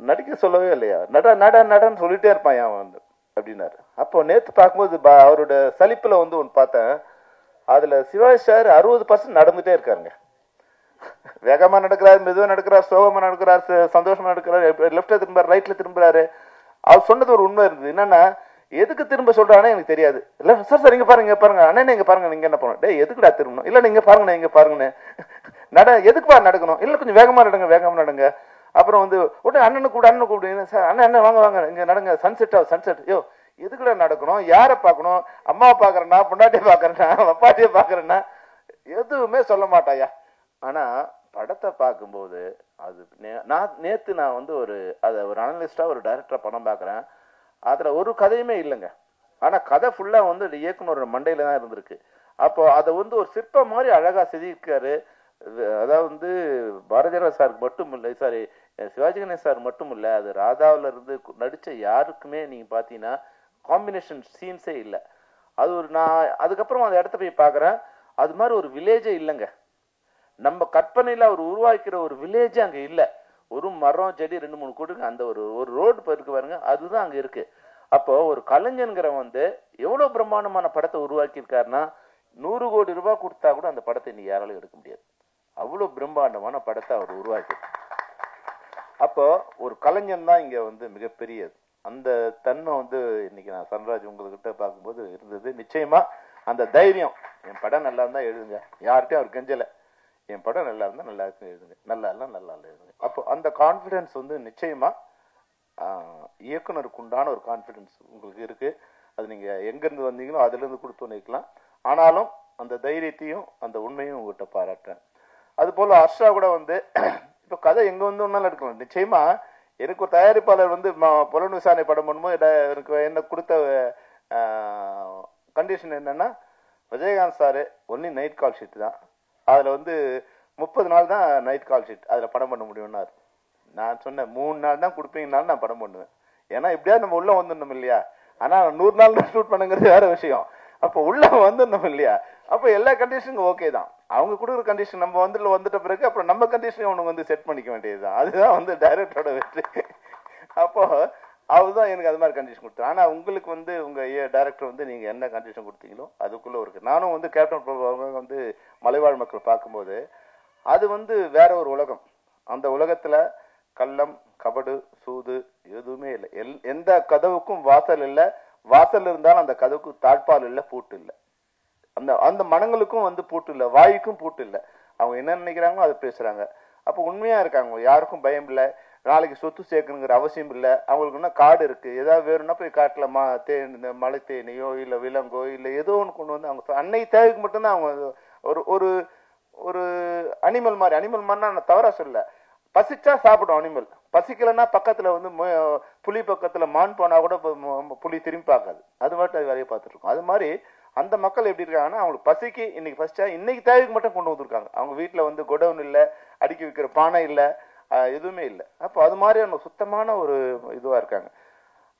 [SPEAKER 8] நடிக்க சொல்லவே இல்லையா, நடன்னு சொல்லிட்டே இருப்பான் அவன் வந்து அப்படின்னாரு. அப்போ நேற்று பார்க்கும்போது அவரோட சலிப்பில் வந்து ஒன்று பார்த்தேன். அதில் சிவாஜி சார் 60% நடந்துகிட்டே இருக்காருங்க. வேகமா நடக்கிறாரு, மெதுவா நடக்கிறார், சோகமா நடக்கிறார், சந்தோஷமா நடக்கிறாரு, லெப்ட்ல திரும்புறாரு, ரைட்ல திரும்புறாரு. அவர் சொன்னது ஒரு உண்மை இருந்தது. என்னன்னா, எதுக்கு திரும்ப சொல்றானே எனக்கு தெரியாது. இல்ல சார் இங்க பாருங்க அண்ணன் இங்க பாருங்க, நீங்க என்ன பண்ணணும், டேய் எதுக்குடா திரும்பணும், இல்ல நீங்க பாருங்கண்ணே எதுக்குப்பா நடக்கணும், இல்ல கொஞ்சம் வேகமா நடங்க. அப்புறம் வந்து உடனே அண்ணனு கூப்பிடு சார், அண்ணன் வாங்க இங்க நடங்க, சன்செட். யோ எதுக்குடா நடக்கணும், யாரை பார்க்கணும், அம்மாவை பாக்குறேன்னா, பொண்டாட்டியை பாக்குறேன்னா, அப்பாட்டியை பாக்குறேன்னா, எதுவுமே சொல்ல மாட்டாயா. ஆனா படத்தை பார்க்கும்போது அது நேத்து நான் வந்து ஒரு அனலிஸ்டா ஒரு டைரக்டரா படம் பார்க்குறேன். அதுல ஒரு கதையுமே இல்லைங்க. ஆனா கதை ஃபுல்லா வந்து இயக்குனரோட மண்டையில தான் இருந்திருக்கு. அப்போ அதை வந்து ஒரு சிற்பம் மாதிரி அழகா செதுக்கிருக்காரு. அதாவது வந்து பாரதிராஜா சாருக்கு மட்டும் இல்லை, சாரி சிவாஜி கணேசன் சார் மட்டும் இல்லை, அது ராதாவில இருந்து நடிச்ச யாருக்குமே நீங்க பாத்தீங்கன்னா காம்பினேஷன் சீன்ஸே இல்லை. அது ஒரு நான் அதுக்கப்புறம் அந்த இடத்த போய் பார்க்குறேன், அது மாதிரி ஒரு வில்லேஜே இல்லைங்க. நம்ம கற்பனையில அவர் உருவாக்கிற ஒரு வில்லேஜ் அங்க இல்ல. ஒரு மரம் செடி 2-3 கூட்டுங்க, அந்த ஒரு ரோடு இருக்கு பாருங்க, அதுதான் அங்க இருக்கு. அப்போ ஒரு கலைஞன்கிறவன் வந்து எவ்வளவு பிரம்மாண்டமான படத்தை உருவாக்கி இருக்காருன்னா, 100 கோடி ரூபாய் கொடுத்தா கூட அந்த படத்தை நீ யாராலும் எடுக்க முடியாது. அவ்வளவு பிரம்மாண்டமான படத்தை அவர் உருவாக்கி. அப்போ ஒரு கலைஞன் தான் இங்க வந்து மிகப்பெரியது. அந்த தன்மை வந்து இன்னைக்கு நான் சன்ராஜ் உங்ககிட்ட பார்க்கும்போது இருந்தது. நிச்சயமா அந்த தைரியம், என் படம் நல்லா இருந்தா எழுதுங்க, யார்கிட்டயும் அவர் கெஞ்சல, என் படம் நல்லா இருந்தா நல்லா இருக்கு எழுதுங்க, நல்லா எழுதுங்க. அப்போ அந்த கான்பிடன்ஸ் வந்து நிச்சயமா இயக்குனருக்கு உண்டான ஒரு கான்பிடன்ஸ் உங்களுக்கு இருக்கு. அது நீங்க எங்க இருந்து வந்தீங்களோ அதுல இருந்து கொடுத்து நிற்கலாம். ஆனாலும் அந்த தைரியத்தையும் அந்த உண்மையும் உங்ககிட்ட பாராட்டுறேன். அது போல ஹர்ஷா கூட வந்து இப்ப கதை எங்க வந்து ஒன்னாலும் எடுக்கலாம். நிச்சயமா எனக்கு ஒரு தயாரிப்பாளர் வந்து புலன் விசாரணை படம் பண்ணும்போது எனக்கு என்ன கொடுத்த கண்டிஷன் என்னன்னா, Vijayakanth sir only night call sheet தான், அதில் வந்து 30 நாள் தான் நைட் கால் ஷீட், அதில் படம் பண்ண முடியும்னாரு. நான் சொன்னேன் 3 நாள் தான் கொடுப்பீங்கனாலும் நான் படம் பண்ணுவேன், ஏன்னா இப்படியா நம்ம உள்ள வந்துடணும் இல்லையா. ஆனால் 100 நாள் ஷூட் பண்ணுங்கிறது வேற விஷயம். அப்போ உள்ள வந்துடணும் இல்லையா. அப்போ எல்லா கண்டிஷனும் ஓகே தான், அவங்க கொடுக்குற கண்டிஷன் நம்ம வந்துட்ட பிறகு அப்புறம் நம்ம கண்டிஷனை அவனுக்கு வந்து செட் பண்ணிக்க வேண்டியதுதான். அதுதான் வந்து டைரக்டரோட வெற்றி. அப்போ அவர்தான் எனக்கு அது மாதிரி கண்டிஷன் கொடுத்தாரு. ஆனால் உங்களுக்கு வந்து உங்க டைரக்டர் வந்து நீங்க என்ன கண்டிஷன் கொடுத்தீங்களோ அதுக்குள்ள இருக்கு. நானும் வந்து கேப்டன் பிரபு வந்து மலைவாழ் மக்கள் பார்க்கும்போது அது வந்து வேற ஒரு உலகம். அந்த உலகத்துல கள்ளம், கபடு, சூது எதுவுமே இல்லை. எந்த கதவுக்கும் வாசல் இல்லை, வாசல் இருந்தாலும் அந்த கதவுக்கு தாழ்பால் இல்லை, பூட்டு இல்லை. அந்த மனங்களுக்கும் வந்து பூட்டு இல்லை, வாய்க்கும் பூட்டு இல்லை. அவங்க என்ன நினைக்கிறாங்களோ அதை பேசுறாங்க. அப்போ உண்மையா இருக்காங்க, யாருக்கும் பயம் இல்லை, நாளைக்கு சொத்து சேர்க்கணுங்கிற அவசியம் இல்லை. அவங்களுக்கு என்ன காடு இருக்கு, ஏதாவது வேணும்னா போய் காட்டுல இந்த மலை தேனியோ இல்லை விலங்கோ இல்லை ஏதோ ஒன்று கொண்டு வந்து அவங்க அன்னை தேவைக்கு மட்டும்தான் அவங்க ஒரு ஒரு அனிமல் மாதிரினா நான் தவறா சொல்ல, பசிச்சா சாப்பிடும் அனிமல், பசிக்கலைன்னா பக்கத்துல வந்து புலி பக்கத்துல மான் போனா கூட புலி திரும்பி பார்க்காது, அது மட்டும் அது வேலையை பார்த்துட்டு இருக்கும். அது மாதிரி அந்த மக்கள் எப்படி இருக்காங்கன்னா, அவங்களுக்கு பசிக்கு இன்னைக்கு பசிச்சா இன்னைக்கு தேவைக்கு மட்டும் கொண்டு வந்துருக்காங்க. அவங்க வீட்டுல வந்து குடவுன் இல்லை, அடுக்கி வைக்கிற பானை இல்லை, எதுவுமே இல்லை. அப்போ அது மாதிரி அவங்க சுத்தமான ஒரு இதுவா இருக்காங்க.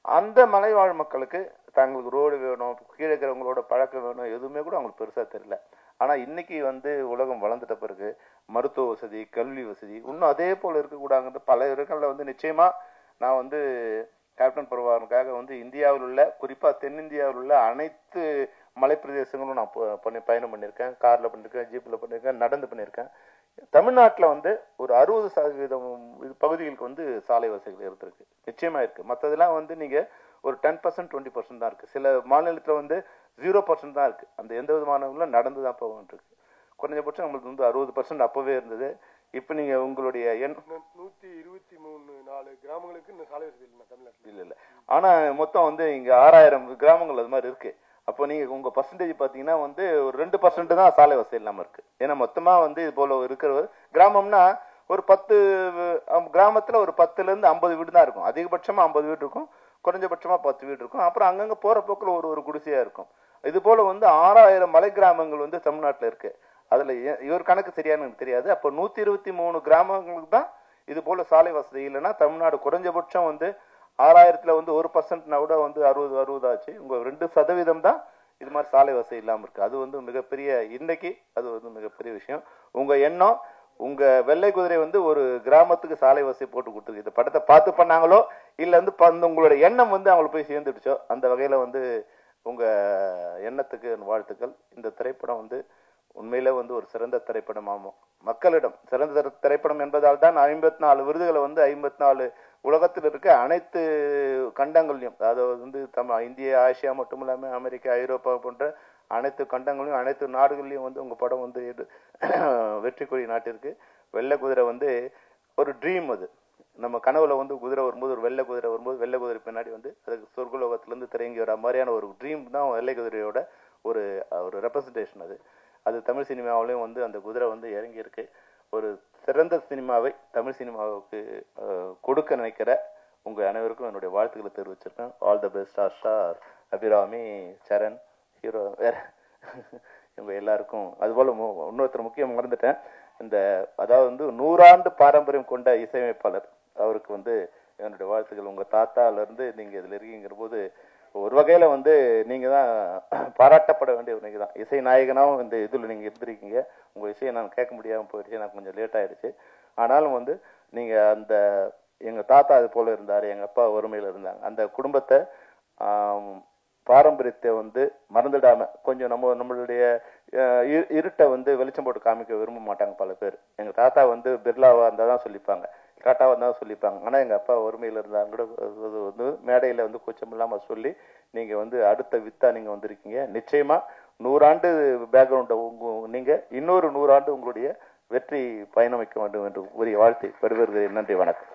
[SPEAKER 8] அந்த மலைவாழ் மக்களுக்கு தங்களுக்கு ரோடு வேணும், கீழே இருக்கிறவங்களோட பழக்கம் வேணும், எதுவுமே கூட அவங்களுக்கு பெருசா தெரியல. ஆனா இன்னைக்கு வந்து உலகம் வளர்ந்துட்ட பிறகு மருத்துவ வசதி, கல்வி வசதி இன்னும் அதே போல இருக்கக்கூடாது. பல இடங்கள்ல வந்து நிச்சயமா நான் வந்து கேப்டன் பிரபாகரனுக்காக வந்து இந்தியாவில் உள்ள, குறிப்பா தென்னிந்தியாவில் உள்ள அனைத்து மலை பிரதேசங்களும் நான் பயணம் பண்ணியிருக்கேன். கார்ல பண்ணியிருக்கேன், ஜீப்ல பண்ணியிருக்கேன், நடந்து பண்ணியிருக்கேன். தமிழ்நாட்டில் வந்து ஒரு 60% பகுதிகளுக்கு வந்து சாலை வசதிகள் இருந்திருக்கு, நிச்சயமா இருக்கு. மற்றதெல்லாம் வந்து நீங்க ஒரு 10% 20% தான் இருக்கு. சில மாநிலத்துல வந்து 0% தான் இருக்கு. அந்த எந்த விதமான நடந்து தான் போகிட்டு இருக்கு. குறைஞ்சபட்சம் நம்மளுக்கு வந்து 60% அப்பவே இருந்தது. இப்ப நீங்க உங்களுடைய
[SPEAKER 2] 123 கிராமங்களுக்கு இந்த சாலை வசதி இல்லை தமிழ்நாட்டில்.
[SPEAKER 8] இல்ல ஆனா மொத்தம் வந்து இங்க 6000 கிராமங்கள் அது மாதிரி இருக்கு. அப்போ நீங்க உங்க பர்சன்டேஜ் பாத்தீங்கன்னா வந்து ஒரு 2% தான் சாலை வசதி இல்லாம இருக்கு. ஏன்னா மொத்தமா வந்து இது போல இருக்கிற கிராமம்னா ஒரு 10 கிராமத்துல ஒரு 10ல இருந்து 50 வீடு தான் இருக்கும். அதிகபட்சமா 50 வீடு இருக்கும், குறைஞ்சபட்சமா 10 வீடு இருக்கும். அப்புறம் அங்கங்க போற போக்குல ஒரு குடிசையா இருக்கும். இது போல வந்து 6000 மலை கிராமங்கள் வந்து தமிழ்நாட்டுல இருக்கு. அதுல இவர் கணக்கு சரியானு எனக்கு தெரியாது. அப்போ 123 கிராமங்களுக்கு தான் இது போல சாலை வசதி இல்லைன்னா தமிழ்நாடு குறைஞ்சபட்சம் வந்து 6000த்துல வந்து 1%னா கூட வந்து 60 ஆச்சு. உங்க 2% தான் இது மாதிரி சாலை வசதி இல்லாம இருக்கு. அது வந்து மிகப்பெரிய, இன்னைக்கு அது வந்து மிகப்பெரிய விஷயம். உங்க எண்ணம், உங்க வெள்ளை குதிரை வந்து ஒரு கிராமத்துக்கு சாலை வசதி போட்டு கொடுத்துருக்கு. இந்த படத்தை பார்த்து பண்ணாங்களோ இல்ல வந்து உங்களோட எண்ணம் வந்து அவங்களுக்கு போய் சேர்ந்துடுச்சோ, அந்த வகையில வந்து உங்க எண்ணத்துக்கு வாழ்த்துக்கள். இந்த திரைப்படம் வந்து உண்மையில வந்து ஒரு சிறந்த திரைப்படமாகும். மக்களிடம் சிறந்த திரைப்படம் என்பதால் தான் 54 விருதுகளை வந்து 54 உலகத்தில் இருக்க அனைத்து கண்டங்களையும், அதாவது வந்து இந்திய, ஆசியா மட்டும் இல்லாம அமெரிக்கா, ஐரோப்பா போன்ற அனைத்து கண்டங்களையும் அனைத்து நாடுகள்லயும் வந்து உங்க படம் வந்து வெற்றி கொடி நாட்டிற்கு. வெள்ளை குதிரை வந்து ஒரு ட்ரீம். அது நம்ம கனவுல வந்து குதிரை வரும்போது, ஒரு வெள்ளை குதிரை வரும்போது, வெள்ளை குதிரை பின்னாடி வந்து அதுக்கு சொர்க்கலோகத்திலிருந்து திறங்கி வர மாதிரியான ஒரு ட்ரீம் தான் வெள்ளை குதிரையோட ஒரு ரெப்ரசன்டேஷன். அது தமிழ் சினிமாவிலையும் வந்து அந்த குதிரை வந்து இறங்கி இருக்கு. ஒரு சிறந்த சினிமாவை தமிழ் சினிமாவுக்கு கொடுக்க நினைக்கிற உங்க அனைவருக்கும் என்னுடைய வாழ்த்துக்களை தெரிவிச்சிருக்கேன். All the best. Star Abirami, Charan, hero, வேற இவங்க எல்லாருக்கும். அதுபோல இன்னொருத்தர் முக்கியம் மறந்துட்டேன். அதாவது வந்து 100 ஆண்டு பாரம்பரியம் கொண்ட இசையமைப்பாளர், அவருக்கு வந்து என்னுடைய வாழ்த்துக்கள். உங்க தாத்தால இருந்து நீங்க இதுல இருக்கீங்கிற போது ஒரு வகையில வந்து நீங்க தான் பாராட்டப்பட வேண்டிய நீங்க தான் இசை நாயகனாவும் இந்த இதுல நீங்க இருந்திருக்கீங்க. உங்க இசையை நான் கேட்க முடியாம போயிடுச்சு, எனக்கு கொஞ்சம் லேட் ஆயிடுச்சு. ஆனாலும் வந்து நீங்க எங்க தாத்தா அது போல இருந்தாரு, எங்க அப்பா வறுமையில இருந்தாங்க. அந்த குடும்பத்தை பாரம்பரியத்தை வந்து மறந்துடாம கொஞ்சம் நம்மளுடைய இருட்டை வந்து வெளிச்சம் போட்டு காமிக்க விரும்ப மாட்டாங்க பல பேர். எங்க தாத்தா வந்து பிர்லாவா இருந்தா தான் சொல்லிப்பாங்க, டாட்டாவா இருந்தா சொல்லிப்பாங்க. ஆனா எங்க அப்பா வறுமையில இருந்தாங்க கூட வந்து மேடையில வந்து கூச்சம் இல்லாம சொல்லி நீங்க வந்து அடுத்த வித்தா நீங்க வந்திருக்கீங்க. நிச்சயமா 100 ஆண்டு பேக்ரவுண்ட நீங்க இன்னொரு 100 ஆண்டு உங்களுடைய வெற்றி பயணம் வைக்க வேண்டும் என்று கூறிய வாழ்த்து பெறுவது. நன்றி, வணக்கம்.